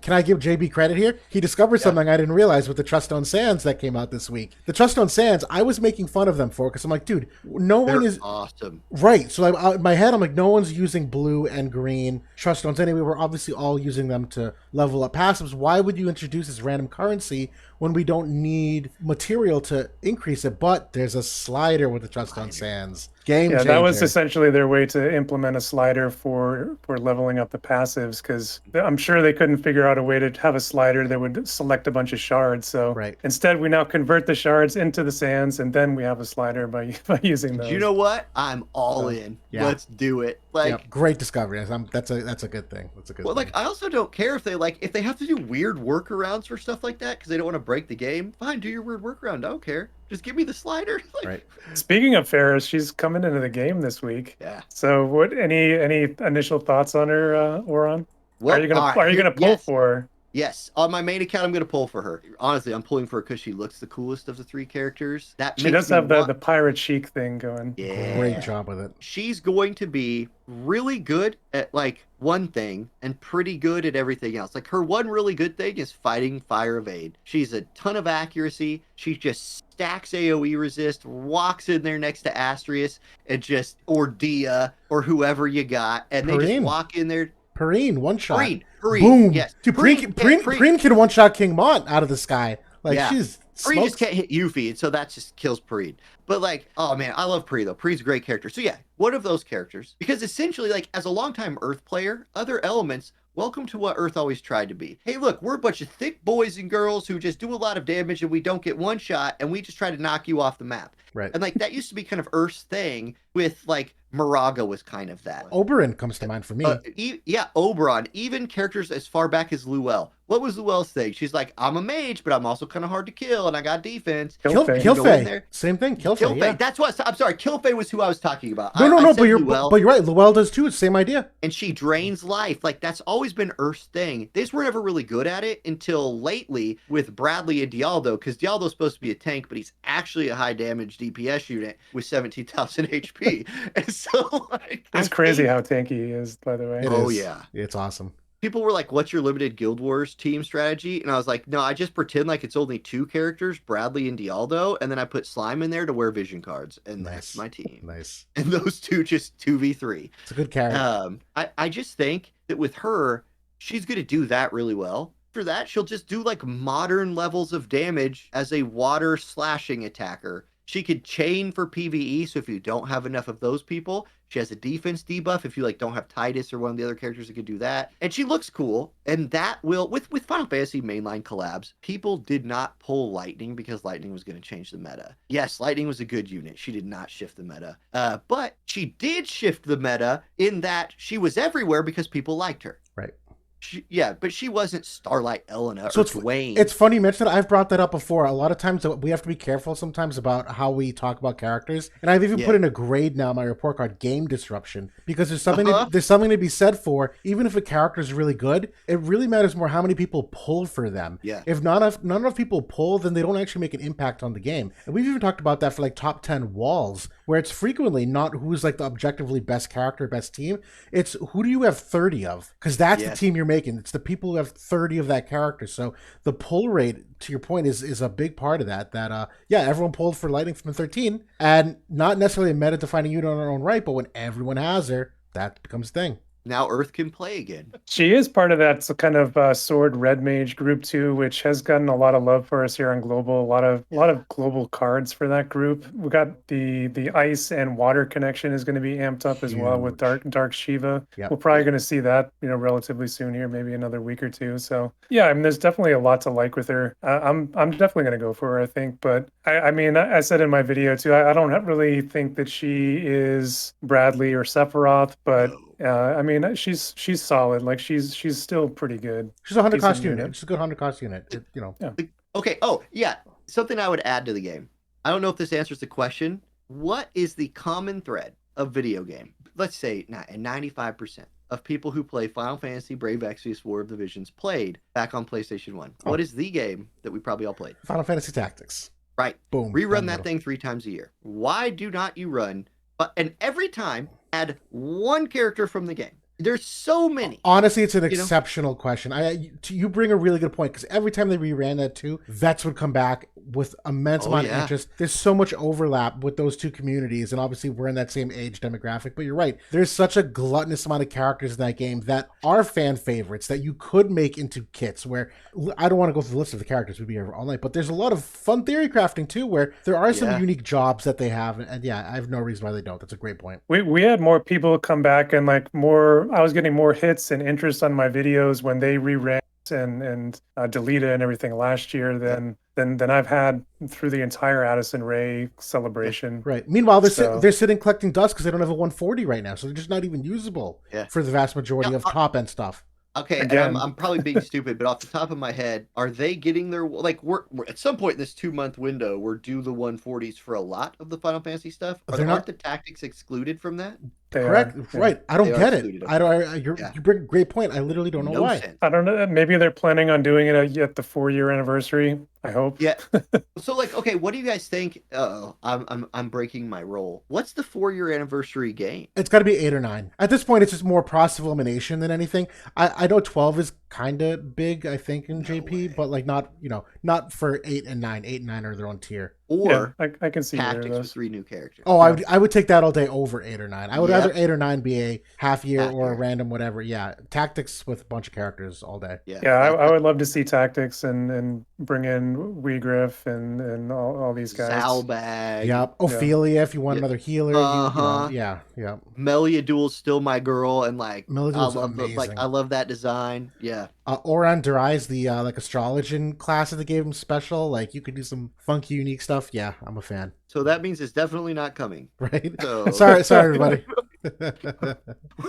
can I give JB credit here? He discovered something I didn't realize with the Truststone Sands that came out this week. The Truststone Sands, I was making fun of them for, because I'm like, dude, no one is awesome. Right. So in my head, I'm like, no one's using blue and green Truststones anyway. We're obviously all using them to level up passives. Why would you introduce this random currency when we don't need material to increase it? But there's a slider with the Truststone Sands. Game changer. That was essentially their way to implement a slider for leveling up the passives, because I'm sure they couldn't figure out a way to have a slider that would select a bunch of shards. So instead, we now convert the shards into the sands, and then we have a slider by using those. You know what? I'm all in. Yeah. Let's do it. Like, great discovery. That's a good thing. That's a good. Well, like, I also don't care if they have to do weird workarounds for stuff like that because they don't want to break the game. Fine, do your weird workaround. I don't care. Just give me the slider. Right. Speaking of Faris, she's coming into the game this week. Yeah. So, what? Any initial thoughts on her, Auronn? Well, are you gonna pull for her? Yes, on my main account, I'm going to pull for her. Honestly, I'm pulling for her because she looks the coolest of the 3 characters. She does have the pirate chic thing going. Yeah. Great job with it. She's going to be really good at, like, one thing and pretty good at everything else. Like, her one really good thing is fighting fire evade. She's a ton of accuracy. She just stacks AoE resist, walks in there next to Astrius, and just, or Dia, or whoever you got, and they just walk in there. Perrine, one shot. Perrine, boom. Yes. Dude, Perrine can one shot King Mont out of the sky. Like, she's Perrine just can't hit Yuffie, and so that just kills Perrine. But like, oh man, I love Perrine though. Perrine's a great character. So yeah, one of those characters. Because essentially, like, as a longtime Earth player, other elements welcome to what Earth always tried to be. Hey, look, we're a bunch of thick boys and girls who just do a lot of damage and we don't get one shot and we just try to knock you off the map. Right. And like that used to be kind of Earth's thing with like Moraga was kind of that. Oberyn comes to mind for me. Yeah, Oberon. Even characters as far back as Luelle. What was Luelle's thing? She's like, I'm a mage, but I'm also kind of hard to kill, and I got defense. Kilfay. Same thing. Kilfay. Yeah. That's what. I'm sorry. Kilfay was who I was talking about. No. But you're right. Luelle does too. It's the same idea. And she drains life. Like that's always been Earth's thing. They just were never really good at it until lately with Bradley and Dialdo, because Dialdo's supposed to be a tank, but he's actually a high damage DPS unit with 17,000 HP. And so like, it's crazy how tanky he is, by the way. Yeah, it's awesome. People were like, what's your limited Guild Wars team strategy? And I was like, no, I just pretend like it's only 2 characters, Bradley and Dialdo, and then I put Slime in there to wear vision cards, and that's my team. Nice. And those 2 just 2v3. It's a good character. I just think that with her, she's going to do that really well. For that, she'll just do like modern levels of damage as a water slashing attacker. She could chain for PvE, so if you don't have enough of those people, she has a defense debuff. If you like don't have Titus or one of the other characters that could do that. And she looks cool. And that will, with Final Fantasy mainline collabs, people did not pull Lightning because Lightning was going to change the meta. Yes, Lightning was a good unit. She did not shift the meta. But she did shift the meta in that she was everywhere because people liked her. Right. But she wasn't Starlight Elena or Dwayne. It's funny you mentioned that. I've brought that up before. A lot of times we have to be careful sometimes about how we talk about characters. And I've even put in a grade now in my report card, game disruption, because there's something to be said for, even if a character is really good, it really matters more how many people pull for them. Yeah. If not enough people pull, then they don't actually make an impact on the game. And we've even talked about that for like top 10 walls, where it's frequently not who's like the objectively best character, best team. It's who do you have 30 of? Because that's the team you're making. It's the people who have 30 of that character. So the pull rate, to your point, is a big part of that. Everyone pulled for Lightning from 13, and not necessarily a meta-defining unit on her own right, but when everyone has her, that becomes a thing. Now Earth can play again. She is part of that kind of sword red mage group too, which has gotten a lot of love for us here on Global. A lot of global cards for that group. We got the ice and water connection is going to be amped up as well with Dark Shiva. We're probably going to see that relatively soon here, maybe another week or two. So yeah, I mean, there's definitely a lot to like with her. I'm definitely going to go for her, I think. But I said in my video too, I don't really think that she is Bradley or Sephiroth, but. She's solid. Like she's still pretty good. She's a 100 cost unit. She's a good 100 cost unit. Yeah. Okay. Oh yeah. Something I would add to the game. I don't know if this answers the question. What is the common thread of video game? Let's say 95% of people who play Final Fantasy Brave Exvius War of the Visions played back on PlayStation 1. What is the game that we probably all played? Final Fantasy Tactics. Right. Boom. Rerun that thing 3 times a year. Why do not you run? And every time add 1 character from the game. There's so many. Honestly, it's an exceptional question. You bring a really good point, because every time they reran that too, vets would come back with immense amount of interest. There's so much overlap with those 2 communities, and obviously we're in that same age demographic. But you're right. There's such a gluttonous amount of characters in that game that are fan favorites that you could make into kits. Where I don't want to go through the list of the characters, we'd be here all night. But there's a lot of fun theory crafting too, where there are some unique jobs that they have, and I have no reason why they don't. That's a great point. We had more people come back and I was getting more hits and interest on my videos when they reran and deleted and everything last year than I've had through the entire Addison Rae celebration. Right. Meanwhile, they're sitting collecting dust because they don't have a 140 right now, so they're just not even usable for the vast majority of top end stuff. Okay, and I'm probably being stupid, but off the top of my head, are they getting their we're at some point in this 2-month window, we're due the 140s for a lot of the Final Fantasy stuff? Aren't the tactics excluded from that? Correct. Right. I don't get it. You bring a great point. I literally don't know why. I don't know. Maybe they're planning on doing it at the 4-year anniversary. I hope. Yeah. So okay, what do you guys think? I'm breaking my role. What's the 4-year anniversary game? It's got to be 8 or 9. At this point, it's just more process of elimination than anything. I know 12 is kind of big, I think, in JP, but like not for 8 and 9. 8 and 9 are their own tier. or I can see either of Tactics with those. 3 new characters. Oh, I would take that all day over 8 or 9. I would Yep. rather 8 or 9 be a half year Half or a year. random whatever. Yeah, tactics with a bunch of characters all day. Yeah, Yeah, I would love to see Tactics and bring in Weegriff and all these guys. Zalbag. Yep. Ophelia, if you want Yeah. another healer. Uh-huh. Yeah. Melia Duel's still my girl, and like Melia I Duel's love amazing. I love that design. Yeah. Auronn Durai's the like astrologian class that they gave him special. Like you could do some funky, unique stuff. Yeah, I'm a fan. So that means it's definitely not coming. Right? So sorry, everybody.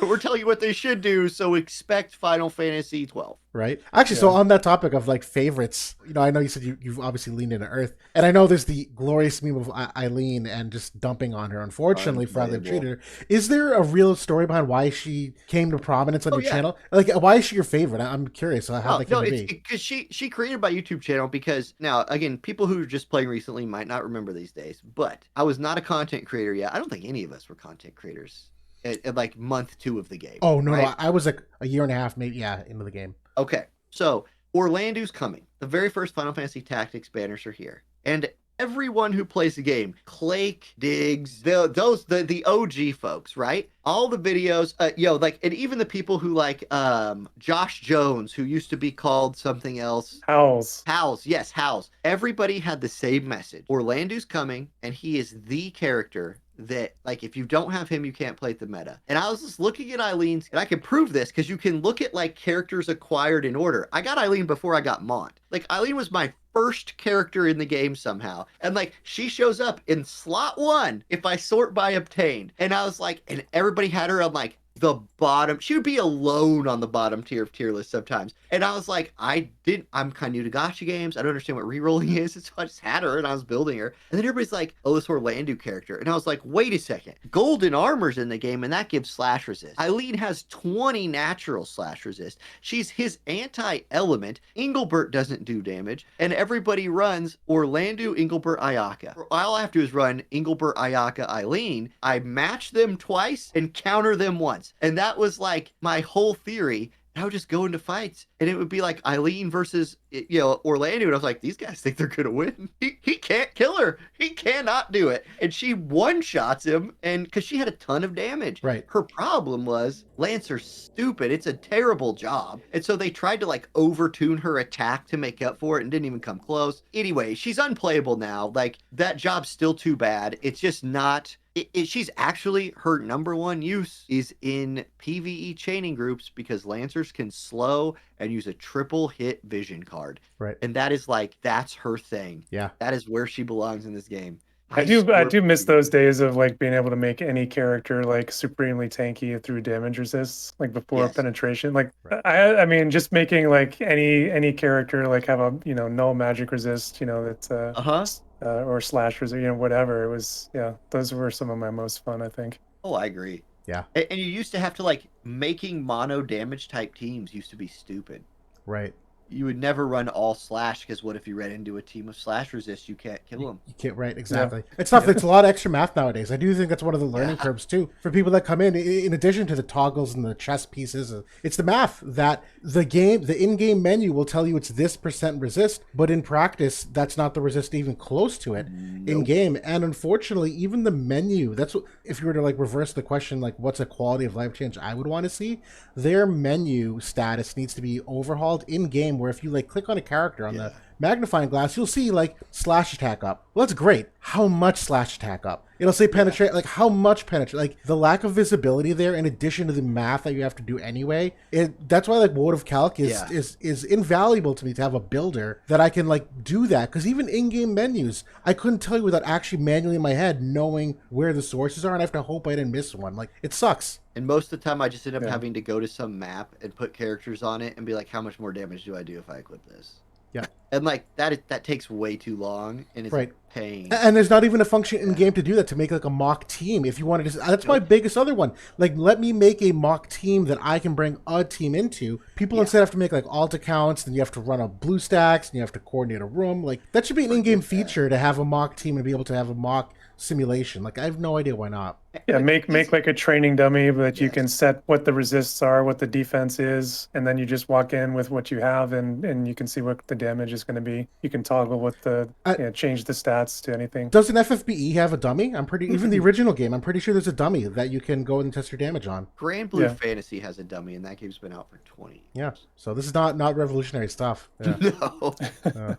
We're telling you what they should do, so expect Final Fantasy 12. Right. Actually, so on that topic of like favorites, I know you said you've obviously leaned into Earth, and I know there's the glorious meme of Aileen and just dumping on her. Unfortunately, for how they've treated her. Is there a real story behind why she came to prominence on your channel? Like, why is she your favorite? I'm curious how that came to be. Because she created my YouTube channel because now again, people who are just playing recently might not remember these days, but I was not a content creator yet. I don't think any of us were content creators at like month 2 of the game. Oh no, no, I was like a year and a half, maybe, into the game. Okay, so Orlando's coming. The very first Final Fantasy Tactics banners are here, and everyone who plays the game, Clake, Diggs, the OG folks, right? All the videos, and even the people who like Josh Jones, who used to be called something else. Howls. Yes, Howls. Everybody had the same message. Orlando's coming, and he is the character that, like, if you don't have him, you can't play the meta. And I was just looking at Eileen's, and I can prove this because you can look at like characters acquired in order. I got Aileen before I got Mont. Like, Aileen was my first character in the game somehow, and like she shows up in slot 1 if I sort by obtained. And I was like, and everybody had her on like the bottom. She would be alone on the bottom tier of tier list sometimes. And I was like, I'm kind of new to gacha games. I don't understand what rerolling is. So I just had her and I was building her. And then everybody's like, oh, this Orlando character. And I was like, wait a second. Golden armor's in the game and that gives slash resist. Eileen has 20 natural slash resist. She's his anti-element. Engelbert doesn't do damage. And everybody runs Orlando, Engelbert, Ayaka. All I have to do is run Engelbert, Ayaka, Eileen. I match them twice and counter them once. And that was like my whole theory. I would just go into fights and it would be like Eileen versus, Orlando. And I was like, these guys think they're going to win. He can't kill her. He cannot do it. And she one-shots him, and because she had a ton of damage. Right. Her problem was Lancer's stupid. It's a terrible job. And so they tried to like overtune her attack to make up for it and didn't even come close. Anyway, she's unplayable now. Like, that job's still too bad. It's just not... she's actually, her number one use is in PvE chaining groups because Lancers can slow and use a triple hit vision card. Right. And that is like, that's her thing. Yeah. That is where she belongs in this game. I do miss those days of like being able to make any character like supremely tanky through damage resists, like before penetration. Like I mean, just making like any character like have a null magic resist, that's or slash resist, whatever. It was those were some of my most fun, I think. Oh, I agree. Yeah. And you used to have to like making mono damage type teams used to be stupid. Right. You would never run all slash because what if you ran into a team of slash resist? You can't kill them. You can't, right? Exactly. Yeah. It's tough. It's a lot of extra math nowadays. I do think that's one of the learning curves too for people that come in addition to the toggles and the chess pieces. It's the math that the in-game menu will tell you it's this % resist, but in practice, that's not the resist even close to it in game. And unfortunately, even the menu, that's what, if you were to like reverse the question, like what's a quality of life change I would want to see, their menu status needs to be overhauled in game, where if you like click on a character on the magnifying glass, you'll see like slash attack up. Well, that's great. How much slash attack up? It'll say penetrate, like how much penetrate, like the lack of visibility there in addition to the math that you have to do anyway. That's why like WOTV Calc is invaluable to me to have a builder that I can like do that. Because even in-game menus, I couldn't tell you without actually manually in my head knowing where the sources are, and I have to hope I didn't miss one. Like, it sucks. And most of the time I just end up having to go to some map and put characters on it and be like, how much more damage do I do if I equip this? Yeah. And like that takes way too long and it's a pain. And there's not even a function in game to do that, to make like a mock team. If you wanted to, that's my biggest other one. Like, let me make a mock team that I can bring a team into. People instead have to make like alt accounts, then you have to run a blue stacks, and you have to coordinate a room. Like, that should be an in-game feature to have a mock team and be able to have a mock simulation. Like, I have no idea why not. Yeah, make It's- like a training dummy that you can yes. set what the resists are, what the defense is, and then you just walk in with what you have, and you can see what the damage is going to be. You can toggle what the Uh, change the stats to anything. Doesn't FFBE have a dummy? I'm pretty even the original game. I'm pretty sure there's a dummy that you can go and test your damage on. Grand Blue Yeah. Fantasy has a dummy, and that game's been out for 20 Yeah. years. So this is not revolutionary stuff. Yeah. No.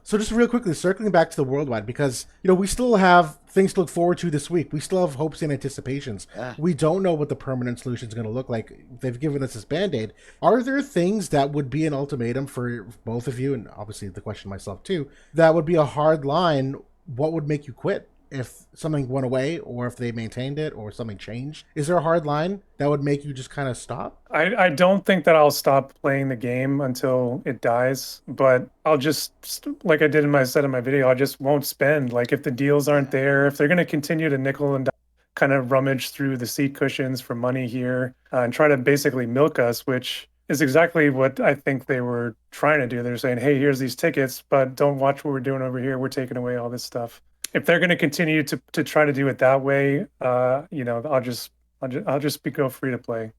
So just real quickly, circling back to the worldwide, because we still have things to look forward to this week. We still have hopes and anticipations. Yeah. We don't know what the permanent solution is going to look like. They've given us this band-aid. Are there things that would be an ultimatum for both of you, and obviously the question myself too, that would be a hard line? What would make you quit if something went away, or if they maintained it, or something changed? Is there a hard line that would make you just kind of stop? I don't think that I'll stop playing the game until it dies, but I'll just, like I did in my video, I just won't spend. Like if the deals aren't there, if they're going to continue to nickel and dime, kind of rummage through the seat cushions for money here and try to basically milk us, which is exactly what I think they were trying to do. They're saying, hey, here's these tickets, but don't watch what we're doing over here. We're taking away all this stuff. If they're going to continue to try to do it that way, I'll just go free to play.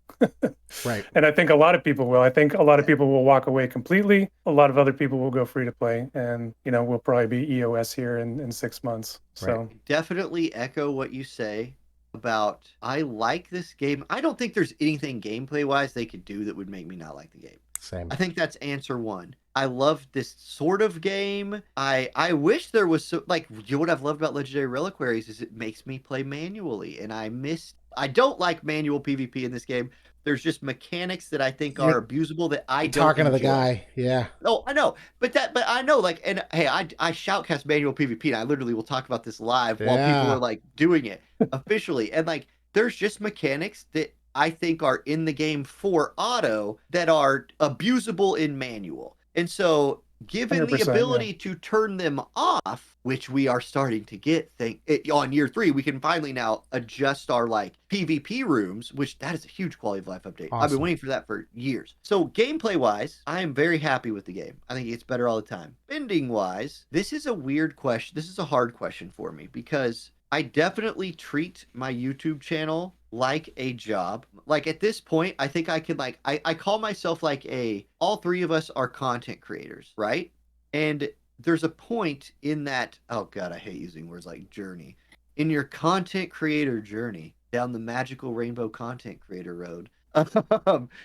Right. And I think a lot of people will. I think a lot of people will walk away completely. A lot of other people will go free to play, and we'll probably be EOS here in 6 months. So Right. Definitely echo what you say about I like this game. I don't think there's anything gameplay wise they could do that would make me not like the game. Same. I think that's answer one. I love this sort of game. I wish there was what I've loved about Legendary Reliquaries is it makes me play manually, and I don't like manual PvP in this game. There's just mechanics that I think are abusable that I don't Talking to the enjoy. guy, yeah. Oh, I know, but I know, like, and hey, I shoutcast manual PvP, and I literally will talk about this live while people are like doing it officially, and like, there's just mechanics that I think are in the game for auto that are abusable in manual, and so given the 100%, ability to turn them off, which we are starting to get on year 3, we can finally now adjust our like PvP rooms, which that is a huge quality of life update. I've been Awesome. waiting for that for years. So gameplay wise, I am very happy with the game. I think it gets better all the time. Spending wise, this is a weird question. This is a hard question for me because I definitely treat my YouTube channel like a job. Like at this point, I think I could I call myself like all 3 of us are content creators, right? And there's a point in that, oh God, I hate using words like journey. In your content creator journey down the magical rainbow content creator road.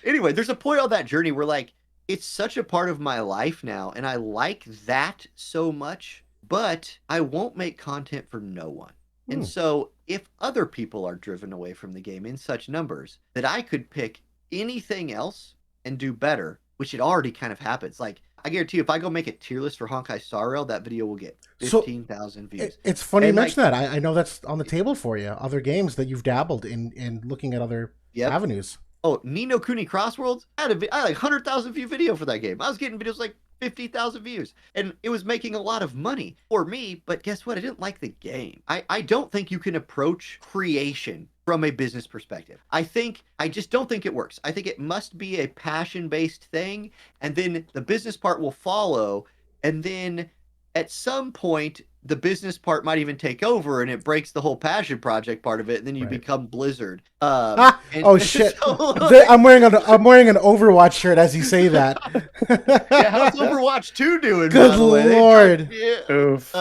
Anyway, there's a point on that journey where like, it's such a part of my life now. And I like that so much, but I won't make content for no one. And so if other people are driven away from the game in such numbers that I could pick anything else and do better, which it already kind of happens. Like I guarantee you, if I go make a tier list for Honkai Star Rail, that video will get 15,000 views. It's funny you And, mention that. I know that's on the table for you. Other games that you've dabbled in looking at other avenues. Oh, Ni no Kuni Crossworlds? I had like 100,000 view video for that game. I was getting videos like 50,000 views, and it was making a lot of money for me, but guess what? I didn't like the game. I don't think you can approach creation from a business perspective. I just don't think it works. I think it must be a passion-based thing, and then the business part will follow, and then at some point, the business part might even take over, and it breaks the whole passion project part of it, and then you become Blizzard. Oh shit! So, I'm wearing an Overwatch shirt as you say that. yeah, how's Overwatch 2 doing? Good by the way? lord! Oof,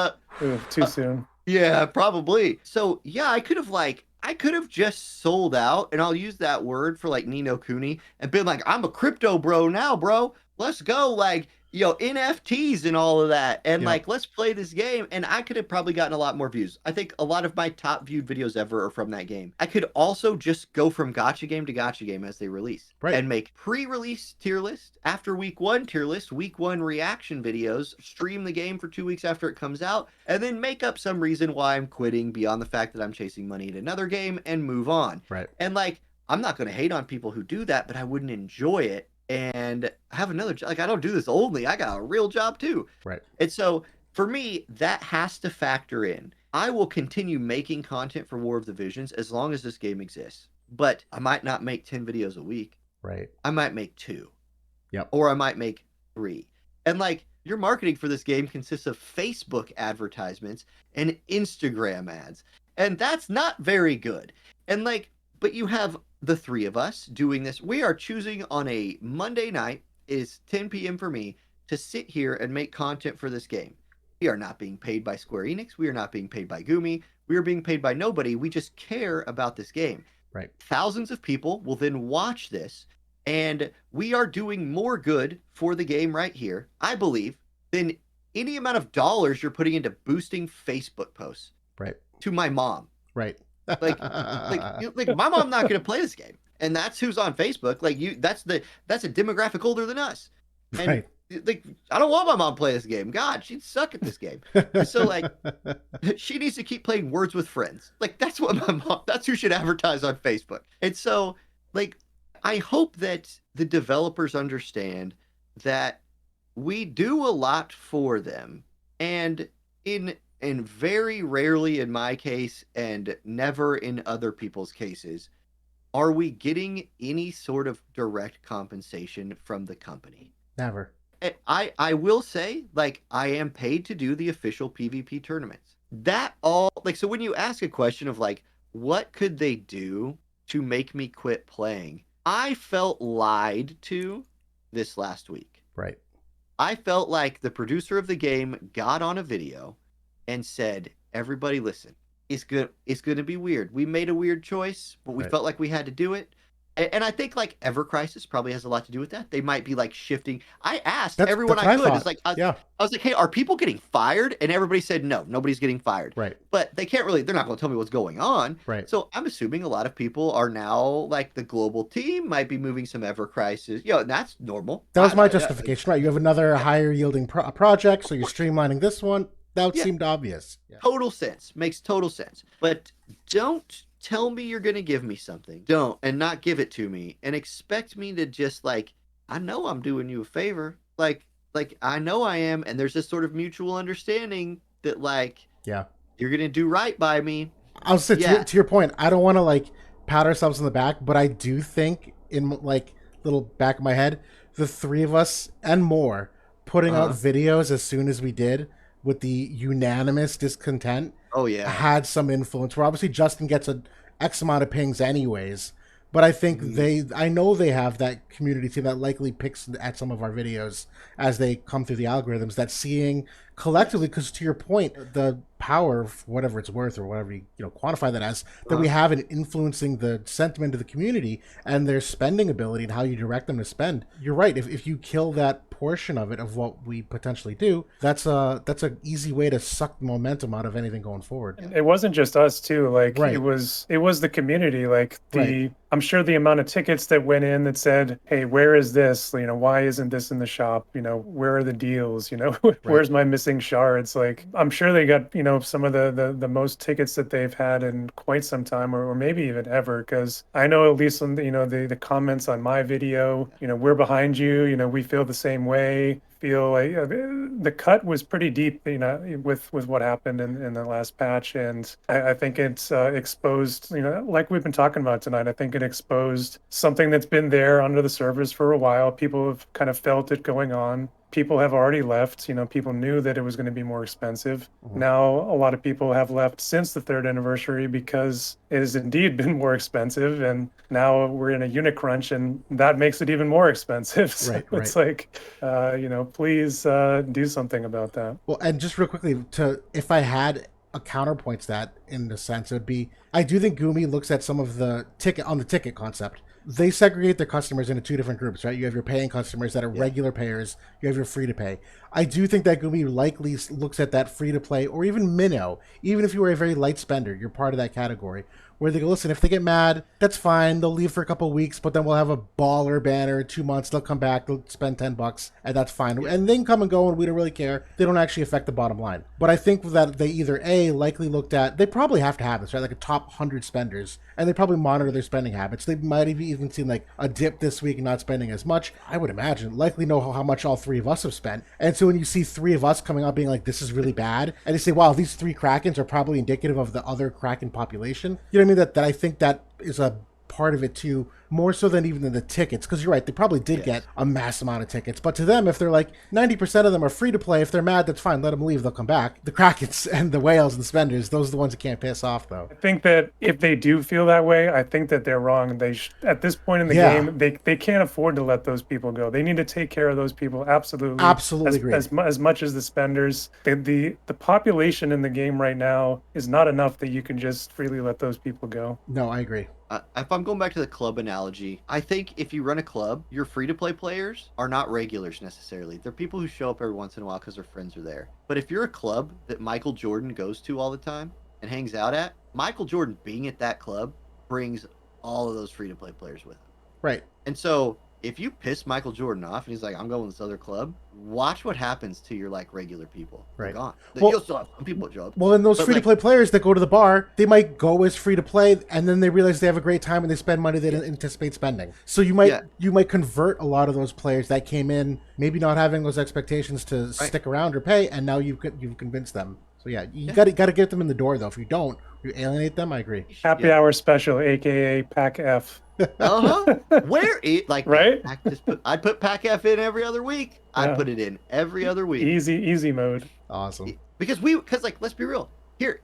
too soon. Yeah, probably. So yeah, I could have just sold out, and I'll use that word for like Ni no Kuni, and been like, I'm a crypto bro now, bro. Let's go, like, NFTs and all of that, and like, let's play this game. And I could have probably gotten a lot more views. I think a lot of my top viewed videos ever are from that game. I could also just go from gacha game to gacha game as they release, and make pre-release tier list, after week 1 tier list, week 1 reaction videos, stream the game for 2 weeks after it comes out, and then make up some reason why I'm quitting beyond the fact that I'm chasing money at another game and move on. And like, I'm not going to hate on people who do that, but I wouldn't enjoy it. And have another job. Like, I don't do this only. I got a real job too. And so for me, that has to factor in. I will continue making content for War of the Visions as long as this game exists. But I might not make 10 videos a week. I might make 2. Or I might make 3. And like, your marketing for this game consists of Facebook advertisements and Instagram ads. And that's not very good. And like, but you have the three of us doing this. We are choosing on a Monday night, is 10 p.m. for me, to sit here and make content for this game. We are not being paid by Square Enix. We are not being paid by Gumi. We are being paid by nobody. We just care about this game. Right. Thousands of people will then watch this, and we are doing more good for the game right here, I believe, than any amount of dollars you're putting into boosting Facebook posts. Right. To my mom. Right. Like my mom not going to play this game, and that's who's on Facebook. Like that's a demographic older than us, and Right. like I don't want my mom to play this game. God, she'd suck at this game. So like, she needs to keep playing Words with Friends. Like that's what my mom. That's who should advertise on Facebook. And so like, I hope that the developers understand that we do a lot for them, and very rarely in my case, and never in other people's cases, are we getting any sort of direct compensation from the company. Never. I will say, like, I am paid to do the official PvP tournaments. That all, like, so when you ask a question of, like, what could they do to make me quit playing? I felt lied to this last week. Right. I felt like the producer of the game got on a video and said, everybody listen, it's going to be weird. We made a weird choice, but we Right. felt like we had to do it. And I think like Ever Crisis probably has a lot to do with that. They might be like shifting. I asked everyone I could. It's like, I was like, hey, are people getting fired? And everybody said, no, nobody's getting fired. Right. But they can't really, they're not going to tell me what's going on. Right. So I'm assuming a lot of people are now like the global team might be moving some Ever Crisis. You know, that's normal. That was my justification, right? You have another higher yielding project, so you're streamlining this one. That seemed obvious. Yeah. Total sense. Makes total sense. But don't tell me you're going to give me something. Don't. And not give it to me. And expect me to just like, I know I'm doing you a favor. Like I know I am. And there's this sort of mutual understanding that like, yeah, you're going to do right by me. I'll say to your point, I don't want to like pat ourselves on the back, but I do think in like little back of my head, the three of us and more putting out videos as soon as we did with the unanimous discontent had some influence. Where obviously Justin gets a X amount of pings anyways, but I think I know they have that community team that likely picks at some of our videos as they come through the algorithms, that seeing collectively, because to your point, the power of whatever it's worth or whatever you quantify that as, that we have in influencing the sentiment of the community and their spending ability and how you direct them to spend. You're right. If you kill that portion of it, of what we potentially do, that's an easy way to suck the momentum out of anything going forward. It wasn't just us too. Like it was the community. Like I'm sure the amount of tickets that went in that said, hey, where is this? Why isn't this in the shop? Where are the deals? Where's my missing shards? Like I'm sure they got, some of the most tickets that they've had in quite some time, or maybe even ever. Because I know at least on the comments on my video, we're behind you. We feel the same way. Feel like the cut was pretty deep, with what happened in the last patch, and I think it's exposed, like we've been talking about tonight. I think it exposed something that's been there under the surface for a while. People have kind of felt it going on. People have already left. People knew that it was going to be more expensive. Now a lot of people have left since the 3rd anniversary because it has indeed been more expensive, and now we're in a unit crunch, and that makes it even more expensive. So it's like, please do something about that. Well, and just real quickly, if I had a counterpoint to that, in the sense, it would be, I do think Gumi looks at some of the ticket concept. They segregate their customers into two different groups, right? You have your paying customers that are regular payers. You have your free-to-pay. I do think that Gumi likely looks at that free-to-play, or even minnow. Even if you were a very light spender, you're part of that category. Where they go, listen, if they get mad, that's fine. They'll leave for a couple of weeks, but then we'll have a baller banner, 2 months. They'll come back, they'll spend $10, and that's fine. Yeah. And they can come and go, and we don't really care. They don't actually affect the bottom line. But I think that they either likely looked at, they probably have to have this, right? Like a top 100 spenders, and they probably monitor their spending habits. They might have even seen like a dip this week and not spending as much. I would imagine likely know how much all three of us have spent. And so when you see three of us coming out being like, this is really bad, and you say, wow, these 3 Krakens are probably indicative of the other Kraken population. You know what I mean? That I think that is a part of it too, more so than even the tickets. Because you're right, they probably did get a mass amount of tickets. But to them, if they're like 90% of them are free to play, if they're mad, that's fine. Let them leave. They'll come back. The Krakens and the whales and the spenders, those are the ones that can't piss off, though. I think that if they do feel that way, I think that they're wrong. At this point in the Yeah. game, they can't afford to let those people go. They need to take care of those people absolutely, Absolutely agree. as much as the spenders. The population in the game right now is not enough that you can just freely let those people go. No, I agree. If I'm going back to the club analogy, I think if you run a club, your free-to-play players are not regulars necessarily. They're people who show up every once in a while because their friends are there. But if you're a club that Michael Jordan goes to all the time and hangs out at, Michael Jordan being at that club brings all of those free-to-play players with him. Right. And so if you piss Michael Jordan off and he's like, I'm going to this other club, watch what happens to your like regular people. They're Right. gone. Well- You'll still have some people show up. Well, and those But, free-to-play players that go to the bar, they might go as free-to-play, and then they realize they have a great time and they spend money they didn't anticipate spending. So you might convert a lot of those players that came in, maybe not having those expectations to stick around or pay, and now you've convinced them. So yeah, you got to get them in the door though. If you don't, you alienate them. I agree. Happy hour special, aka Pack F. Where it like Right? I'd put Pack F in every other week. I Yeah. put it in every other week. Easy mode. Awesome. Because like let's be real. Here,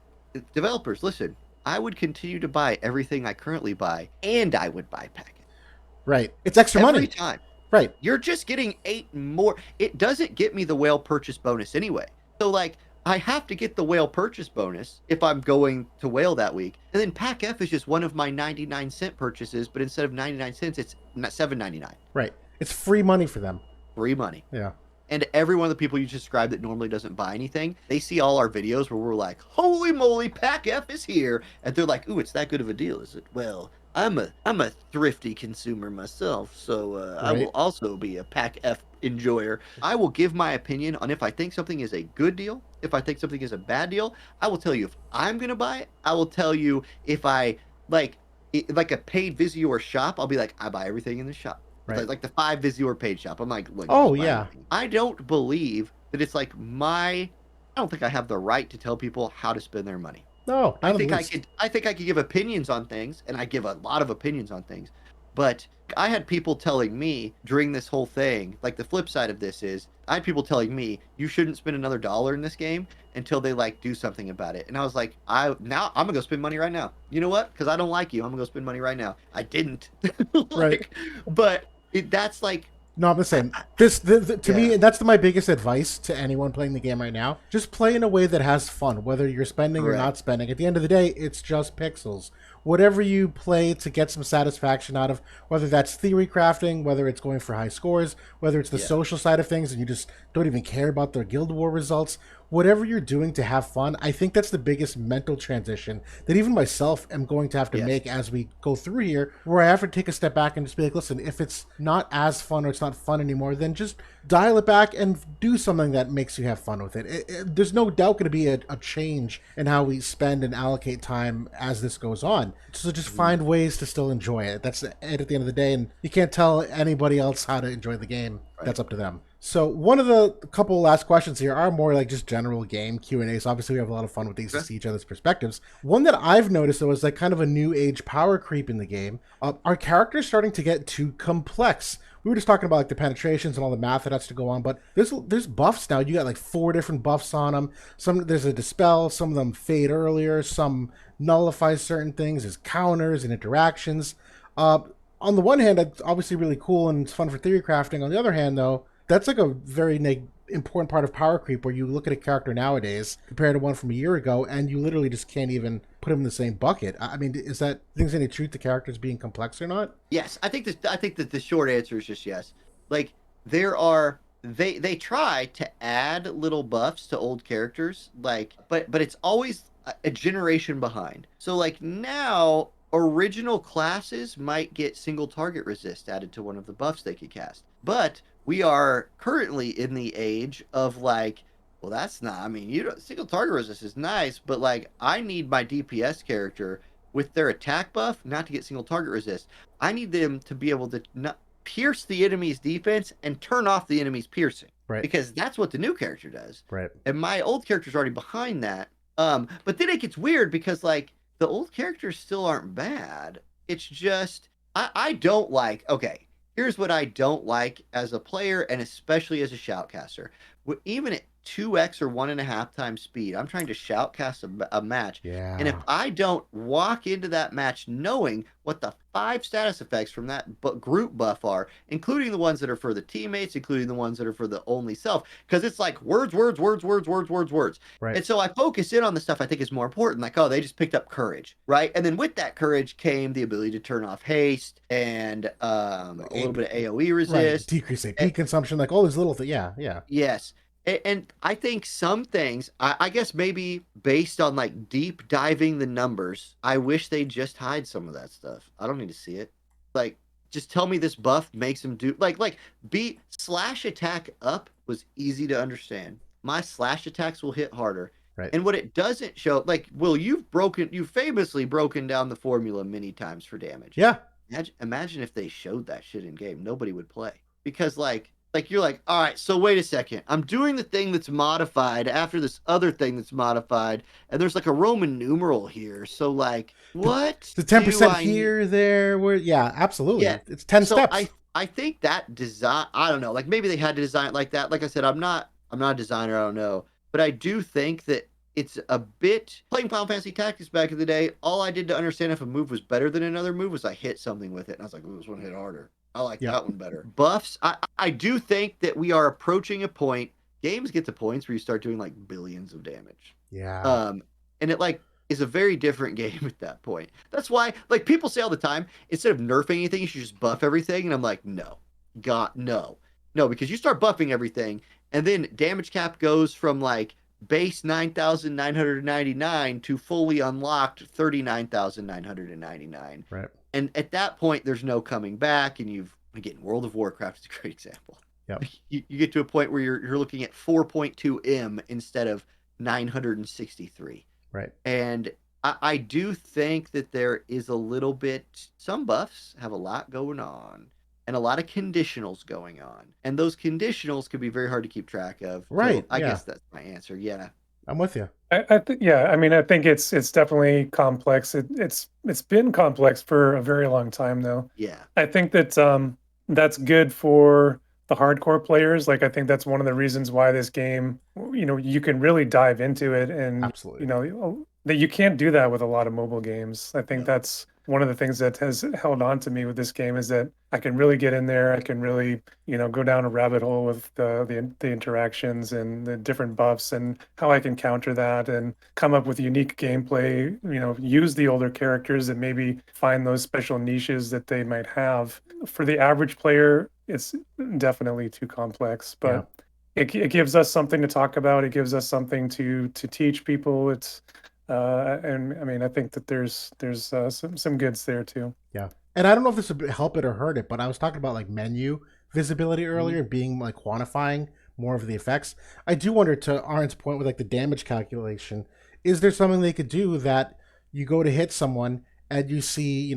developers, listen. I would continue to buy everything I currently buy, and I would buy Pack F Right. It's extra every money. time. Right. You're just getting 8 more. It doesn't get me the whale purchase bonus anyway. So like I have to get the whale purchase bonus if I'm going to whale that week. And then Pack F is just one of my 99-cent purchases, but instead of 99 cents, it's $7.99. Right. It's free money for them. Free money. Yeah. And every one of the people you described that normally doesn't buy anything, they see all our videos where we're like, holy moly, Pack F is here. And they're like, ooh, it's that good of a deal, is it? Well, I'm a thrifty consumer myself, so I will also be a Pack F enjoyer. I will give my opinion on if I think something is a good deal, if I think something is a bad deal. I will tell you if I'm going to buy it. I will tell you if I, like a paid Vizio shop, I'll be like, I buy everything in the shop. Right. Like the 5 Vizio paid shop. I'm like, look. Oh, just buy yeah. everything. I don't believe that it's like I don't think I have the right to tell people how to spend their money. No, I think I could give opinions on things, and I give a lot of opinions on things. But I had people telling me during this whole thing, like the flip side of this is, I had people telling me you shouldn't spend another $1 in this game until they like do something about it. And I was like, I'm gonna go spend money right now. You know what? Because I don't like you, I'm gonna go spend money right now. I didn't. Right. But that's like. No, I'm the same. To me, that's my biggest advice to anyone playing the game right now. Just play in a way that has fun, whether you're spending or not spending. At the end of the day, it's just pixels. Whatever you play to get some satisfaction out of, whether that's theory crafting, whether it's going for high scores, whether it's the social side of things and you just don't even care about the Guild War results, whatever you're doing to have fun, I think that's the biggest mental transition that even myself am going to have to make as we go through here, where I have to take a step back and just be like, listen, if it's not as fun or it's not fun anymore, then just dial it back and do something that makes you have fun with it. There's no doubt going to be a change in how we spend and allocate time as this goes on. So just find ways to still enjoy it. That's it at the end of the day, and you can't tell anybody else how to enjoy the game. That's up to them. So one of the couple last questions here are more like just general game Q&As. Obviously, we have a lot of fun with these to see each other's perspectives. One that I've noticed, though, is like kind of a new age power creep in the game. Our characters starting to get too complex. We were just talking about like the penetrations and all the math that has to go on, but there's buffs now. You got like 4 different buffs on them. There's a dispel, some of them fade earlier, some nullify certain things. There's counters and interactions. On the one hand, it's obviously really cool and it's fun for theory crafting. On the other hand, though, that's like a very important part of power creep, where you look at a character nowadays compared to one from a year ago, and you literally just can't even put them in the same bucket. I mean, is that things any truth to characters being complex or not? Yes, I think that the short answer is just yes. Like they try to add little buffs to old characters, like but it's always a generation behind. So like now original classes might get single target resist added to one of the buffs they could cast. But we are currently in the age of like, well, that's not, I mean, single target resist is nice, but like I need my DPS character with their attack buff not to get single target resist. I need them to be able to not pierce the enemy's defense and turn off the enemy's piercing. Right. Because that's what the new character does. Right. And my old character's already behind that. But then it gets weird because like the old characters still aren't bad. It's just I don't like. Okay, here's what I don't like as a player, and especially as a shoutcaster. Even at 2x or 1.5 times speed, I'm trying to shoutcast a match, and if Yeah. I don't walk into that match knowing what the 5 status effects from that group buff are, including the ones that are for the teammates, including the ones that are for the only self, because it's like words, words, words, words, words, words, words. Right. And so I focus in on the stuff I think is more important, like, oh, they just picked up courage, right? And then with that courage came the ability to turn off haste and a little bit of AoE Right. resist. Decrease AP consumption, like all these little things. Yeah, yeah. Yes. And I think some things, I guess maybe based on like deep diving the numbers, I wish they'd just hide some of that stuff. I don't need to see it. Like, just tell me this buff makes him do like beat slash attack up was easy to understand. My slash attacks will hit harder. Right. And what it doesn't show, like, Will, you've famously broken down the formula many times for damage. Yeah. Imagine if they showed that shit in game. Nobody would play. Because like you're like, all right, so wait a second. I'm doing the thing that's modified after this other thing that's modified, and there's like a Roman numeral here. So like, what? The 10% here, there, where yeah, absolutely. Yeah. It's 10 So steps. I think that design, I don't know, like maybe they had to design it like that. Like I said, I'm not a designer, I don't know. But I do think that it's a bit playing Final Fantasy Tactics back in the day. All I did to understand if a move was better than another move was I hit something with it, and I was like, "Ooh, this one hit harder. I like that one better." Buffs, I do think that we are approaching a point. Games get to points where you start doing like billions of damage. Yeah. And it like is a very different game at that point. That's why like people say all the time, instead of nerfing anything, you should just buff everything. And I'm like, no, God, no, because you start buffing everything, and then damage cap goes from like base 9,999 to fully unlocked 39,999. Right. And at that point, there's no coming back. And again, World of Warcraft is a great example. Yep. You get to a point where you're looking at 4.2 M instead of 963. Right. And I do think that there is a little bit, some buffs have a lot going on and a lot of conditionals going on. And those conditionals can be very hard to keep track of. Right. So I guess that's my answer. Yeah. I'm with you. I think, yeah. I mean, I think it's definitely complex. It's been complex for a very long time, though. Yeah. I think that that's good for the hardcore players. Like, I think that's one of the reasons why this game, you can really dive into it, and absolutely, that you can't do that with a lot of mobile games. I think that's one of the things that has held on to me with this game, is that I can really get in there. I can really, go down a rabbit hole with the interactions and the different buffs and how I can counter that and come up with unique gameplay, use the older characters and maybe find those special niches that they might have. For the average player, it's definitely too complex, but it gives us something to talk about. It gives us something to teach people. It's and I mean, I think that there's some goods there too. Yeah. And I don't know if this would help it or hurt it, but I was talking about like menu visibility earlier, being like quantifying more of the effects. I do wonder, to Auronn's point with like the damage calculation, is there something they could do that you go to hit someone and you see,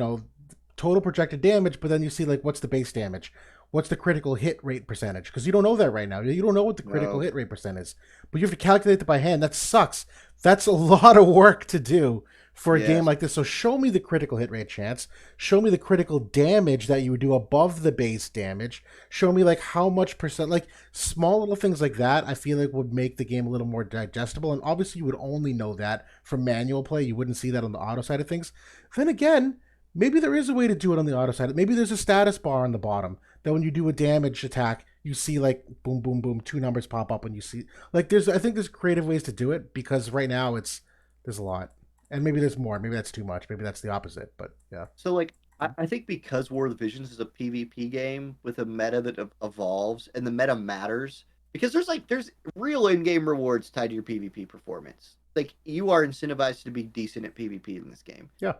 total projected damage, but then you see like what's the base damage? What's the critical hit rate percentage? Because you don't know that right now. You don't know what the critical hit rate percent is. But you have to calculate that by hand. That sucks. That's a lot of work to do for a game like this. So show me the critical hit rate chance. Show me the critical damage that you would do above the base damage. Show me like how much percent, like small little things like that, I feel like would make the game a little more digestible. And obviously you would only know that from manual play. You wouldn't see that on the auto side of things. Then again, maybe there is a way to do it on the auto side. Maybe there's a status bar on the bottom that when you do a damage attack, you see like boom, boom, boom, 2 numbers pop up, and you see like I think there's creative ways to do it, because right now there's a lot, and maybe there's more. Maybe that's too much. Maybe that's the opposite. But yeah. So like I think because War of the Visions is a PvP game with a meta that evolves, and the meta matters because there's real in-game rewards tied to your PvP performance. Like you are incentivized to be decent at PvP in this game. Yeah.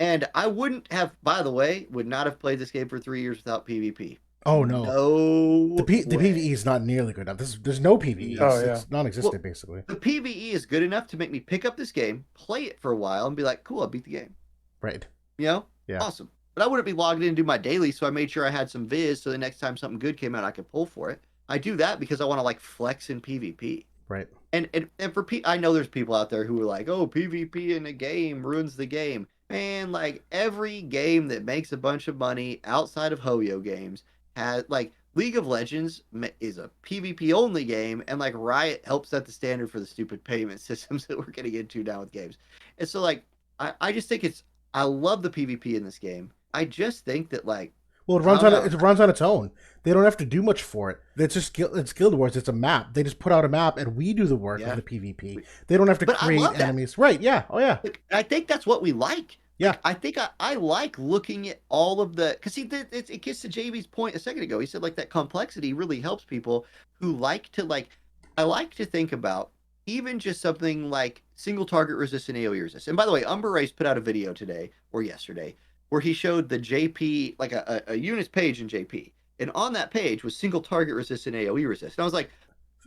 And I would not have played this game for 3 years without PvP. Oh no. No. The PvE is not nearly good enough. There's no PvE. It's non-existent basically. The PvE is good enough to make me pick up this game, play it for a while, and be like, cool, I beat the game. Right. Yeah. Awesome. But I wouldn't be logged in and do my daily, so I made sure I had some viz, so the next time something good came out, I could pull for it. I do that because I want to like flex in PvP. Right. And for I know there's people out there who are like, oh, PvP in a game ruins the game. man, like every game that makes a bunch of money outside of Hoyo games has like League of Legends is a PvP only game, and like Riot helps set the standard for the stupid payment systems that we're getting into now with games. And so like I just think I love the PvP in this game. I just think that like Well, I don't know. it runs on its own. They don't have to do much for it. It's just it's Guild Wars. It's a map. They just put out a map, and we do the work of Yeah. the PvP. They don't have to But I create love that. enemies. Right? Yeah. Oh yeah. Like, I think that's what we like. Yeah. Like, I think I like looking at all of the because see it gets to JB's point a second ago. He said like that complexity really helps people who like to like. I like to think about even just something like single target resist and AOE resist. And by the way, Umber Race put out a video today or yesterday where he showed the JP like a units page in JP, and on that page was single target resist and AOE resist. And I was like,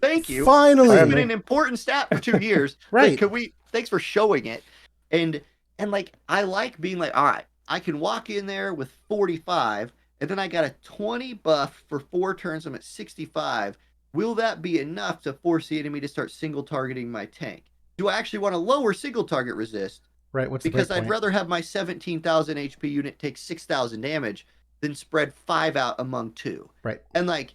thank you. Finally. It's been an important stat for 2 years. Right. Like, could we? Thanks for showing it. And like I like being like, all right, I can walk in there with 45, and then I got a 20 buff for 4 turns. I'm at 65. Will that be enough to force the enemy to start single targeting my tank? Do I actually want to lower single target resist? Right. What's Because the I'd rather have my 17,000 HP unit take 6,000 damage than spread 5 out among 2. Right. And like,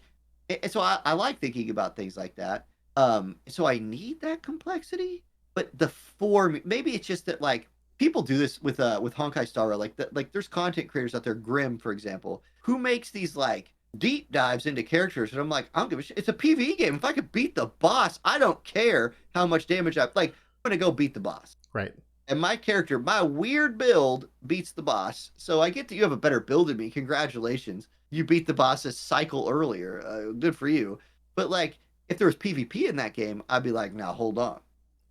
and so I like thinking about things like that. So I need that complexity, but the form maybe it's just that like people do this with Honkai Star Rail. Like there's content creators out there, Grim for example, who makes these like deep dives into characters, and I'm like, I don't give a shit. It's a PvE game. If I could beat the boss, I don't care how much damage I'm gonna go beat the boss. Right. And my character, my weird build beats the boss. So I get that you have a better build than me. Congratulations. You beat the boss a cycle earlier. Good for you. But like, if there was PvP in that game, I'd be like, now hold on.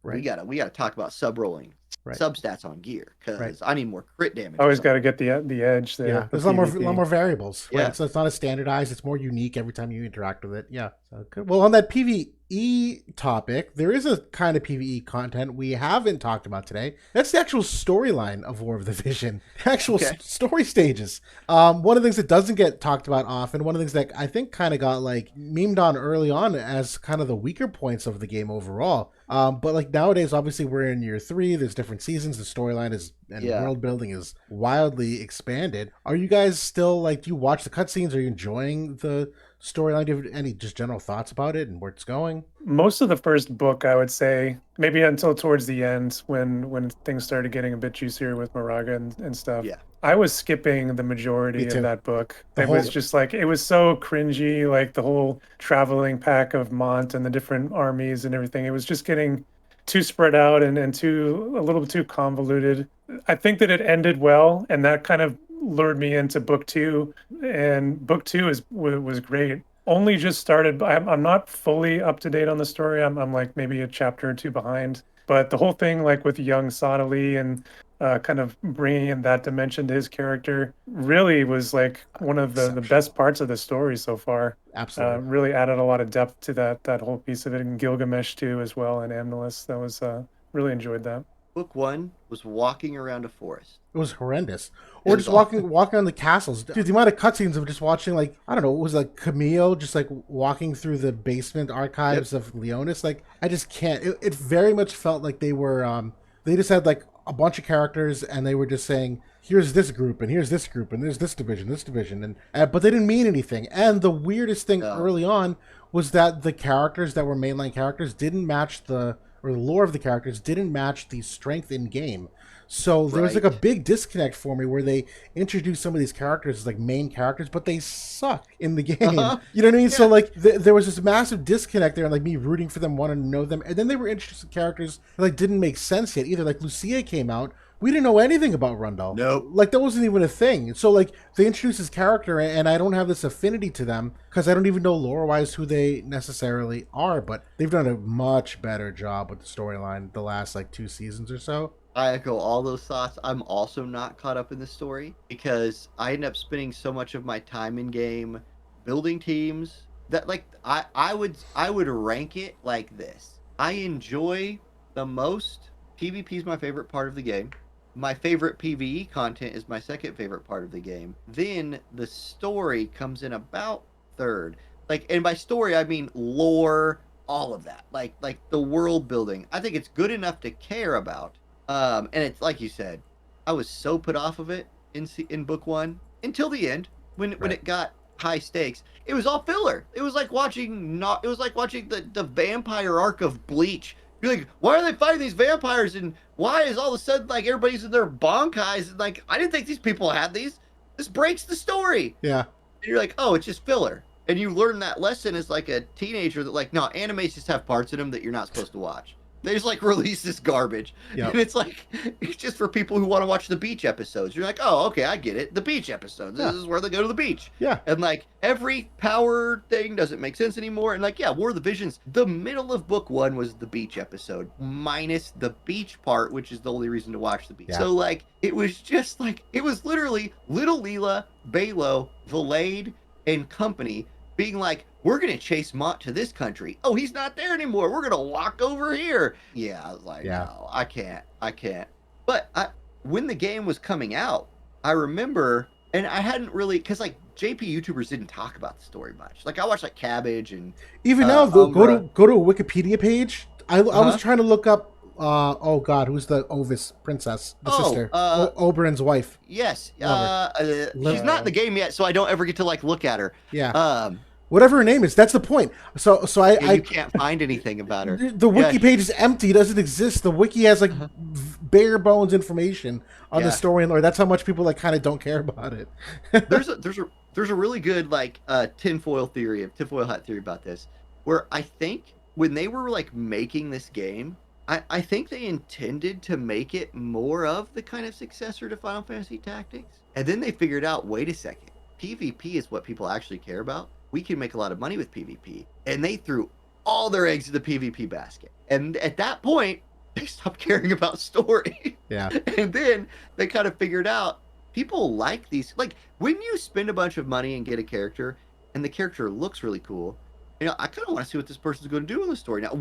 Right. We gotta talk about sub rolling, sub stats on gear, because I need more crit damage. Always got to get the edge there. Yeah, there's a lot more variables. Yeah. Right? So it's not as standardized. It's more unique every time you interact with it. Yeah. So good. Well, on that PvE topic, there is a kind of PvE content we haven't talked about today. That's the actual storyline of War of the Vision. Actual story stages. One of the things that doesn't get talked about often, one of the things that I think kind of got like memed on early on as kind of the weaker points of the game overall. But like nowadays, obviously we're in year 3. There's different seasons. The storyline is and world building is wildly expanded. Are you guys still like? Do you watch the cutscenes? Are you enjoying the storyline? Do you have any just general thoughts about it and where it's going? Most of the first book, I would say, maybe until towards the end when things started getting a bit juicier with Moraga and stuff. Yeah. I was skipping the majority of that book. Was just like, it was so cringy, like the whole traveling pack of Mont and the different armies and everything. It was just getting too spread out and a little bit too convoluted. I think that it ended well, and that kind of lured me into book 2. And book 2 was great. Only just started. I'm not fully up to date on the story. I'm like maybe a chapter or 2 behind. But the whole thing, like with young Sadali and kind of bringing in that dimension to his character, really was like one of the best parts of the story so far. Absolutely. Really added a lot of depth to that whole piece of it, and Gilgamesh too as well, and Amnelis. That was really enjoyed that. Book 1 was walking around a forest. It was horrendous. Or just walking on the castles. Dude, the amount of cutscenes of just watching, like, I don't know, it was like Camille just like walking through the basement archives of Leonis. Like, I just can't. It very much felt like they were, they just had like a bunch of characters and they were just saying, here's this group and here's this group and there's this division. And but they didn't mean anything. And the weirdest thing early on was that the characters that were mainline characters didn't match the lore of the characters didn't match the strength in game. So there was like a big disconnect for me where they introduced some of these characters as like main characters, but they suck in the game. You know what I mean? Yeah. So like there was this massive disconnect there, and like me rooting for them, wanting to know them, and then they were introducing characters that like didn't make sense yet either. Like Lucia came out. We didn't know anything about Rundle. Nope. Like, that wasn't even a thing. So, like, they introduced his character, and I don't have this affinity to them because I don't even know lore-wise who they necessarily are, but they've done a much better job with the storyline the last, like, 2 seasons or so. I echo all those thoughts. I'm also not caught up in the story because I end up spending so much of my time in game building teams that, like, I would rank it like this. I enjoy the most. PvP is my favorite part of the game. My favorite PvE content is my second favorite part of the game. Then the story comes in about third. Like, and by story I mean lore, all of that. Like the world building. I think it's good enough to care about. And it's like you said, I was so put off of it in book one until the end when it got high stakes. It was all filler. It was like watching the vampire arc of Bleach. You're like, why are they fighting these vampires, and why is all of a sudden like everybody's in their bonkais, and like I didn't think these people had these. This breaks the story. Yeah. And you're like, oh, it's just filler. And you learn that lesson as like a teenager that like, no, animes just have parts in them that you're not supposed to watch. They just like release this garbage. Yep. And it's like, it's just for people who want to watch the beach episodes. You're like, oh, okay, I get it. The beach episodes. This is where they go to the beach. Yeah. And like every power thing doesn't make sense anymore. And like, yeah, War of the Visions, the middle of book one was the beach episode, minus the beach part, which is the only reason to watch the beach. Yeah. So like, it was just like, it was literally Little Leela, Balo, Valade, and company being like, we're going to chase Mont to this country. Oh, he's not there anymore. We're going to walk over here. Yeah, I was like, no, I can't. But when the game was coming out, I remember, and I hadn't really, because like JP YouTubers didn't talk about the story much. Like I watched like Cabbage and even now, go to a Wikipedia page. I was trying to look up. Oh God, who's the Ovis princess, the sister, Oberyn's wife? Yes, she's not in the game yet, so I don't ever get to like look at her. Yeah. Whatever her name is, that's the point. So you can't find anything about her. The wiki page is empty; it doesn't exist. The wiki has like bare bones information on the story and lore. That's how much people like kind of don't care about it. there's a really good like tinfoil hat theory about this, where I think when they were like making this game, I think they intended to make it more of the kind of successor to Final Fantasy Tactics, and then they figured out, wait a second, PvP is what people actually care about. We can make a lot of money with PvP. And they threw all their eggs in the PvP basket. And at that point, they stopped caring about story. Yeah. And then they kind of figured out people like these. Like when you spend a bunch of money and get a character and the character looks really cool, you know, I kind of want to see what this person's going to do in the story. Now,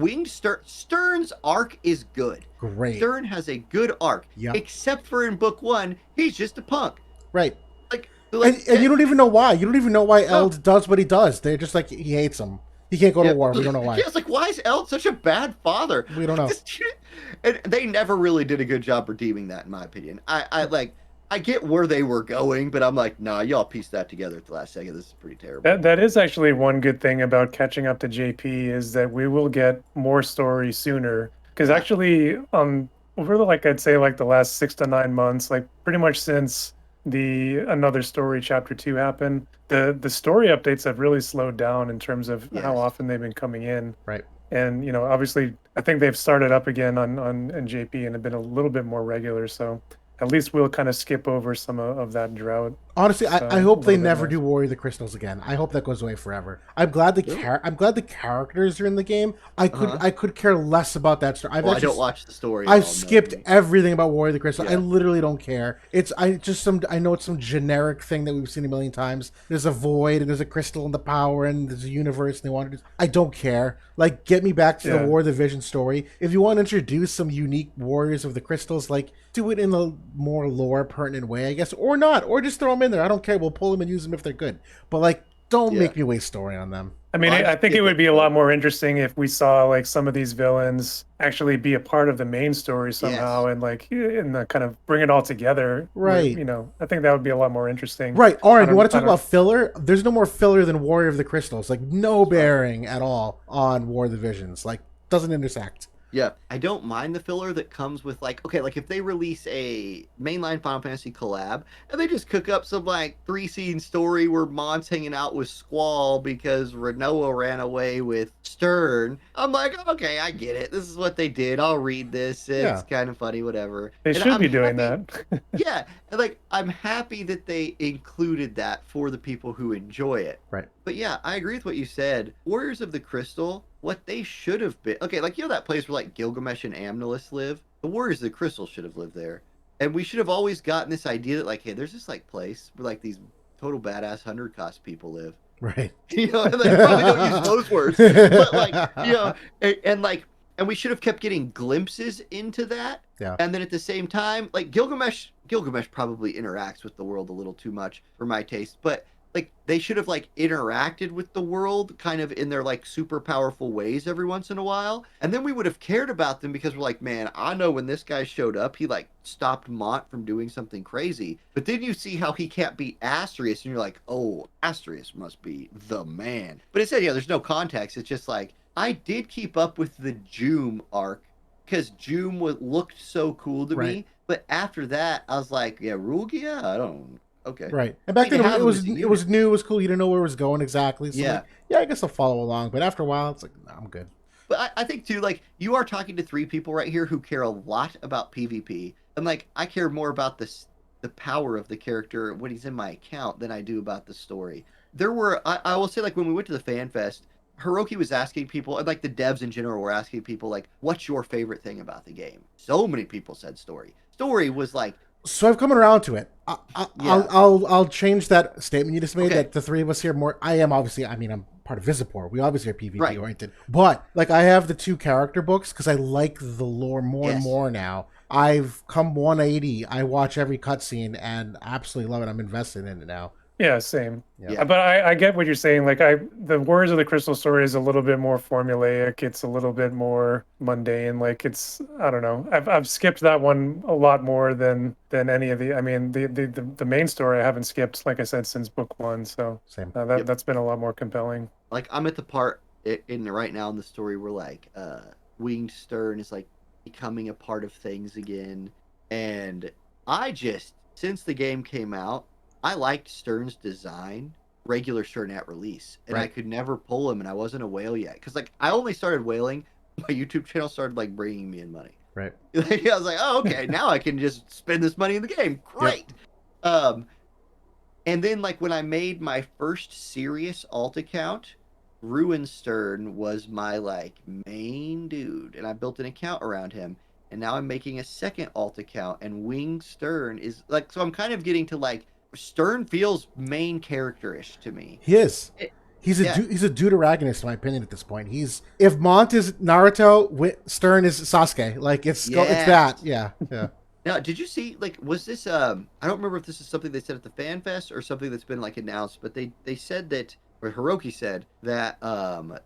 Stern's arc is good. Great. Stern has a good arc. Yep. Except for in book one, he's just a punk. Right. Like, and you don't even know why. You don't even know why Eld does what he does. They're just like, he hates him. He can't go to war. We don't know why. Yeah, it's like, why is Eld such a bad father? We don't know. And they never really did a good job redeeming that, in my opinion. I get where they were going, but I'm like, nah, y'all pieced that together at the last second. This is pretty terrible. That is actually one good thing about catching up to JP is that we will get more story sooner. Because actually, over I'd say the last 6 to 9 months, like pretty much since the Another Story Chapter 2 happened, the story updates have really slowed down in terms of how often they've been coming in. Right. And, you know, obviously, I think they've started up again on JP and have been a little bit more regular. So at least we'll kind of skip over some of that drought. Honestly, I hope they never do Warrior of the Crystals again. I hope that goes away forever. I'm glad the characters are in the game. I could care less about that story. I don't watch the story. I've skipped everything about Warrior of the Crystal. Yeah. I literally don't care. I know it's some generic thing that we've seen a million times. There's a void and there's a crystal in the power and there's a universe and they want to. I don't care. Like, get me back to the War of the Vision story. If you want to introduce some unique Warriors of the Crystals, like, do it in a more lore pertinent way, I guess, or not, or just throw them in there. I don't care. We'll pull them and use them if they're good. But like, don't make me waste story on them. I mean, I think it would be a lot more interesting if we saw like some of these villains actually be a part of the main story somehow, and like in the kind of bring it all together. Right. You know, I think that would be a lot more interesting. Right. Auronn, you want to talk about filler? There's no more filler than Warrior of the Crystals. Like, no bearing at all on War of the Visions. Like, doesn't intersect. Yeah, I don't mind the filler that comes with like, okay, like if they release a mainline Final Fantasy collab and they just cook up some like 3-scene story where Mon's hanging out with Squall because Renoa ran away with Stern, I'm like, okay, I get it. This is what they did. I'll read this. It's kind of funny, whatever. They should be doing that. Yeah, and like I'm happy that they included that for the people who enjoy it. Right. But yeah, I agree with what you said. Warriors of the Crystal, what they should have been. Okay, like, you know that place where like Gilgamesh and Amnelis live? The Warriors of the Crystal should have lived there. And we should have always gotten this idea that like, hey, there's this like place where like these total badass 100 cost people live. Right. You know, and they probably don't use those words. But like, you know, and we should have kept getting glimpses into that. Yeah. And then at the same time, like Gilgamesh probably interacts with the world a little too much for my taste. But like they should have like interacted with the world kind of in their like super powerful ways every once in a while, and then we would have cared about them because we're like, man, I know when this guy showed up, he like stopped Mont from doing something crazy. But then you see how he can't beat Asterius, and you're like, oh, Asterius must be the man. But instead, yeah, there's no context. It's just like I did keep up with the Joom arc because Joom looked so cool to Right. me. But after that, I was like, yeah, Rugia, I don't. Okay. Right. And back Like, then to have it him was as a it was unit. new, it was cool. You didn't know where it was going exactly. So Yeah. like, yeah, I guess I'll follow along. But after a while, it's like, nah, I'm good. But I think too, like you are talking to three people right here who care a lot about PvP, and like I care more about the power of the character when he's in my account than I do about the story. There were I will say like when we went to the fan fest, Hiroki was asking people, and like the devs in general were asking people like, "What's your favorite thing about the game?" So many people said story. Story was like, So I've come around to it. yeah, I'll change that statement you just made. Okay. That the three of us here more. I am obviously. I mean, I'm part of Visipore. We obviously are PvP Right. oriented. But like, I have the 2 character books because I like the lore more and Yes. more now. I've come 180. I watch every cutscene and absolutely love it. I'm invested in it now. Yeah, same. Yeah. But I get what you're saying. Like the Words of the Crystal story is a little bit more formulaic. It's a little bit more mundane. Like it's, I don't know. I've skipped that one a lot more than any of the. I mean, the main story I haven't skipped, like I said, since book 1. So Same. that's been a lot more compelling. like I'm at the part right now in the story where like Winged Stern is like becoming a part of things again, and I just since the game came out, I liked Stern's design, regular Stern at release, and I Right. could never pull him, and I wasn't a whale yet because like I only started whaling. My YouTube channel started like bringing me in money. Right. I was like, oh okay, now I can just spend this money in the game. Great. And then like when I made my first serious alt account, Ruin Stern was my like main dude, and I built an account around him. And now I'm making a second alt account, and Wing Stern is like, so I'm kind of getting to like Stern feels main character-ish to me. He is. It- He's a yeah. he's a deuteragonist in my opinion at this point. He's if Mont is Naruto, Stern is Sasuke. Like it's Yes. that. Yeah. Yeah. Now, did you see like was this I don't remember if this is something they said at the fan fest or something that's been like announced, but they said that, or Hiroki said that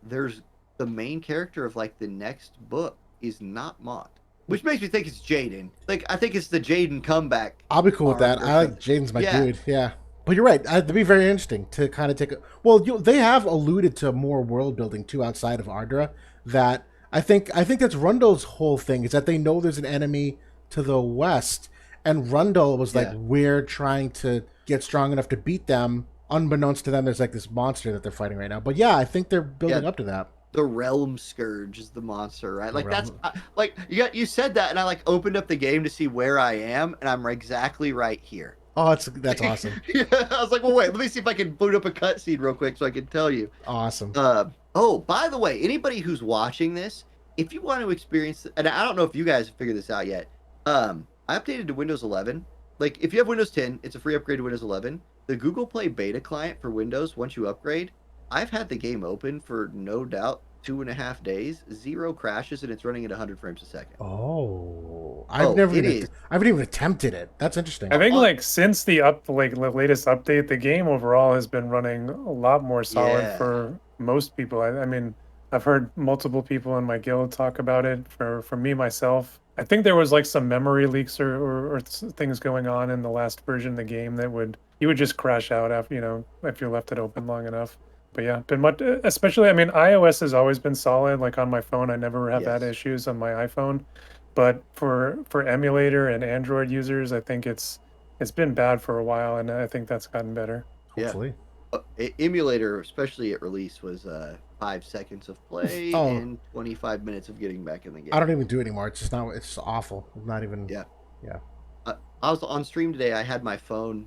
there's the main character of like the next book is not Mont, which makes me think it's Jaden. Like I think it's the Jaden comeback. I'll be cool with that. arc or I like something. Jaden's my Yeah. dude. Yeah. But you're right. It'd be very interesting to kind of take a. Well, they have alluded to more world building too outside of Ardra. That I think that's Rundle's whole thing is that they know there's an enemy to the west, and Rundle was like, Yeah. we're trying to get strong enough to beat them. Unbeknownst to them, there's like this monster that they're fighting right now. But yeah, I think they're building Yeah. up to that. The Realm Scourge is the monster, right? Like Realm- like you said that, and I like opened up the game to see where I am, and I'm exactly right here. Oh, that's awesome. Yeah, I was like, well, wait, let me see if I can boot up a cutscene real quick so I can tell you. Awesome. Oh, by the way, anybody who's watching this, if you want to experience, and I don't know if you guys have figured this out yet, I updated to Windows 11. Like, if you have Windows 10, it's a free upgrade to Windows 11. The Google Play beta client for Windows, once you upgrade, I've had the game open for no doubt 2.5 days, 0 crashes, and it's running at 100 frames a second. Oh, I haven't even attempted it. That's interesting. I think like since the latest update, the game overall has been running a lot more solid Yeah. for most people. I mean, I've heard multiple people in my guild talk about it. For me myself, I think there was like some memory leaks or things going on in the last version of the game that you would just crash out after if you left it open long enough. But yeah, been much, especially, I mean, iOS has always been solid. Like on my phone, I never have had Yes. issues on my iPhone. But for emulator and Android users, I think it's been bad for a while, and I think that's gotten better. Hopefully. Emulator, especially at release, was 5 seconds of play Oh. and 25 minutes of getting back in the game. I don't even do it anymore. It's just not. It's awful. Not even. Yeah. Yeah. I was on stream today. I had my phone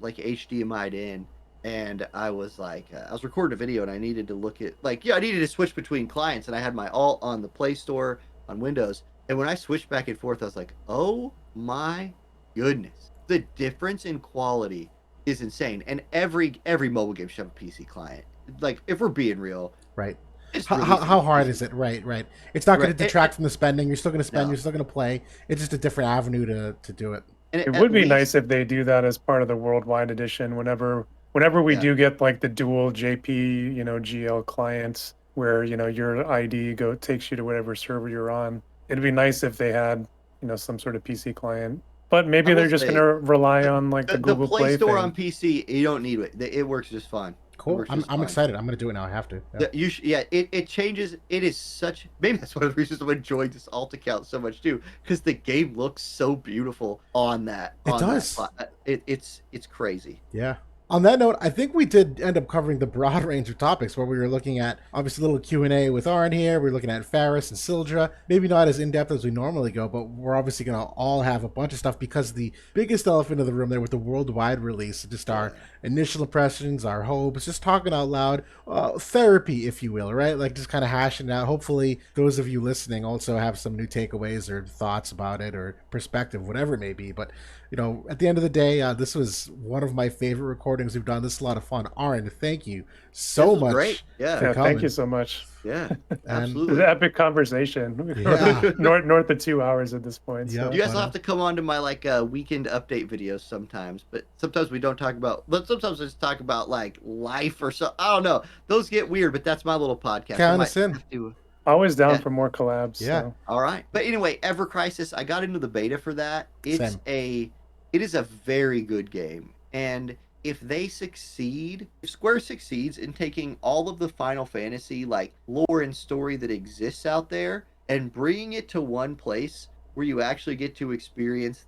like HDMI'd in, and I was like, I was recording a video, and I needed to look at I needed to switch between clients, and I had my alt on the Play Store on Windows, and when I switched back and forth, I was like, oh my goodness, the difference in quality is insane. And every mobile game should have a PC client. Like, if we're being real, Right. just How release it how on hard PC. is it? Right. It's not going to Right. detract from the spending. You're still going to spend. No. You're still going to play. It's just a different avenue to do it. And It at would be least- nice if they do that as part of the worldwide edition. Whenever whenever we Yeah. do get like the dual JP, GL clients where, your ID takes you to whatever server you're on, it'd be nice if they had, some sort of PC client. But I maybe will they're just say, gonna rely on like the the Google Play Play Store thing. on PC, you don't need it. It works just fine. It Cool. works I'm just fine. excited. I'm gonna do it now. I have to. Yeah. It changes. It is such. Maybe that's one of the reasons I'm enjoying this alt account so much too, because the game looks so beautiful on that. It does. It's crazy. Yeah. On that note, I think we did end up covering the broad range of topics where we were looking at, obviously, a little Q&A with Auronn here. We're looking at Faris and Sildra. Maybe not as in-depth as we normally go, but we're obviously going to all have a bunch of stuff because the biggest elephant in the room there with the worldwide release, just our initial impressions, our hopes, just talking out loud, therapy, if you will, right? Like just kind of hashing it out. Hopefully, those of you listening also have some new takeaways or thoughts about it or perspective, whatever it may be. But at the end of the day, this was one of my favorite recordings we've done. This is a lot of fun. Auronn, thank you so much. Great. Yeah. For Thank you so much. Yeah. An Absolutely. epic conversation. Yeah. north of 2 hours at this point. Yep. So. You guys will have to come on to my weekend update videos sometimes, but sometimes we don't talk about. But sometimes I just talk about like life or so. I don't know. Those get weird, but that's my little podcast. Count us in. Always down for more collabs. Yeah. So. All right. But anyway, Ever Crisis, I got into the beta for that. It is a very good game. And if Square succeeds in taking all of the Final Fantasy like lore and story that exists out there and bringing it to one place where you actually get to experience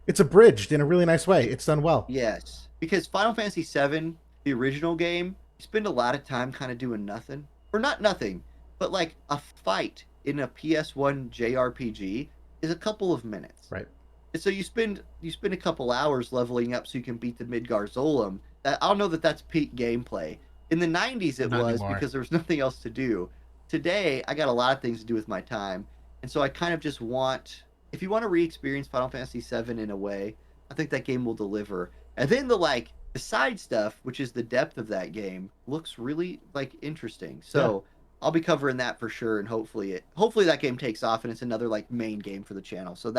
it's abridged in a really nice way. It's done well. Yes. Because Final Fantasy VII, the original game, you spend a lot of time kind of doing nothing. Or not nothing, but like a fight in a PS1 JRPG is a couple of minutes. Right. And so you spend a couple hours leveling up so you can beat the Midgar Zolom. I don't know that that's peak gameplay. In the 90s it Not was anymore. because there was nothing else to do. Today I got a lot of things to do with my time. And so I kind of just want, if you want to re-experience Final Fantasy VII in a way, I think that game will deliver. And then the side stuff, which is the depth of that game, looks really interesting. So I'll be covering that for sure, and hopefully that game takes off and it's another main game for the channel. So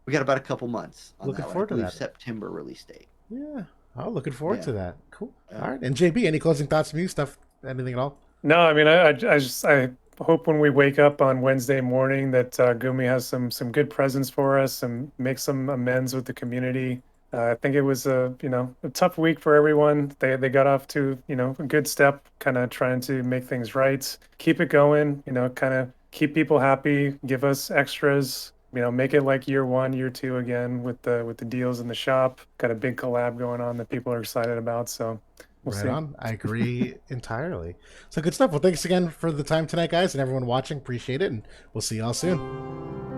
we got about a couple months on Looking that forward to that. September release date. Yeah. Oh, looking forward to that. Cool. Yeah. All right. And JB, any closing thoughts from you? Anything at all? No, I mean, I hope when we wake up on Wednesday morning that Gumi has some good presents for us and make some amends with the community. I think it was a tough week for everyone. They got off to a good step, kind of trying to make things right, keep it going. Kind of keep people happy, give us extras. Make it like year 1, year 2 again with the deals in the shop. Got a big collab going on that people are excited about. So we'll see. On. I agree entirely. So good stuff. Well, thanks again for the time tonight, guys, and everyone watching. Appreciate it, and we'll see y'all soon.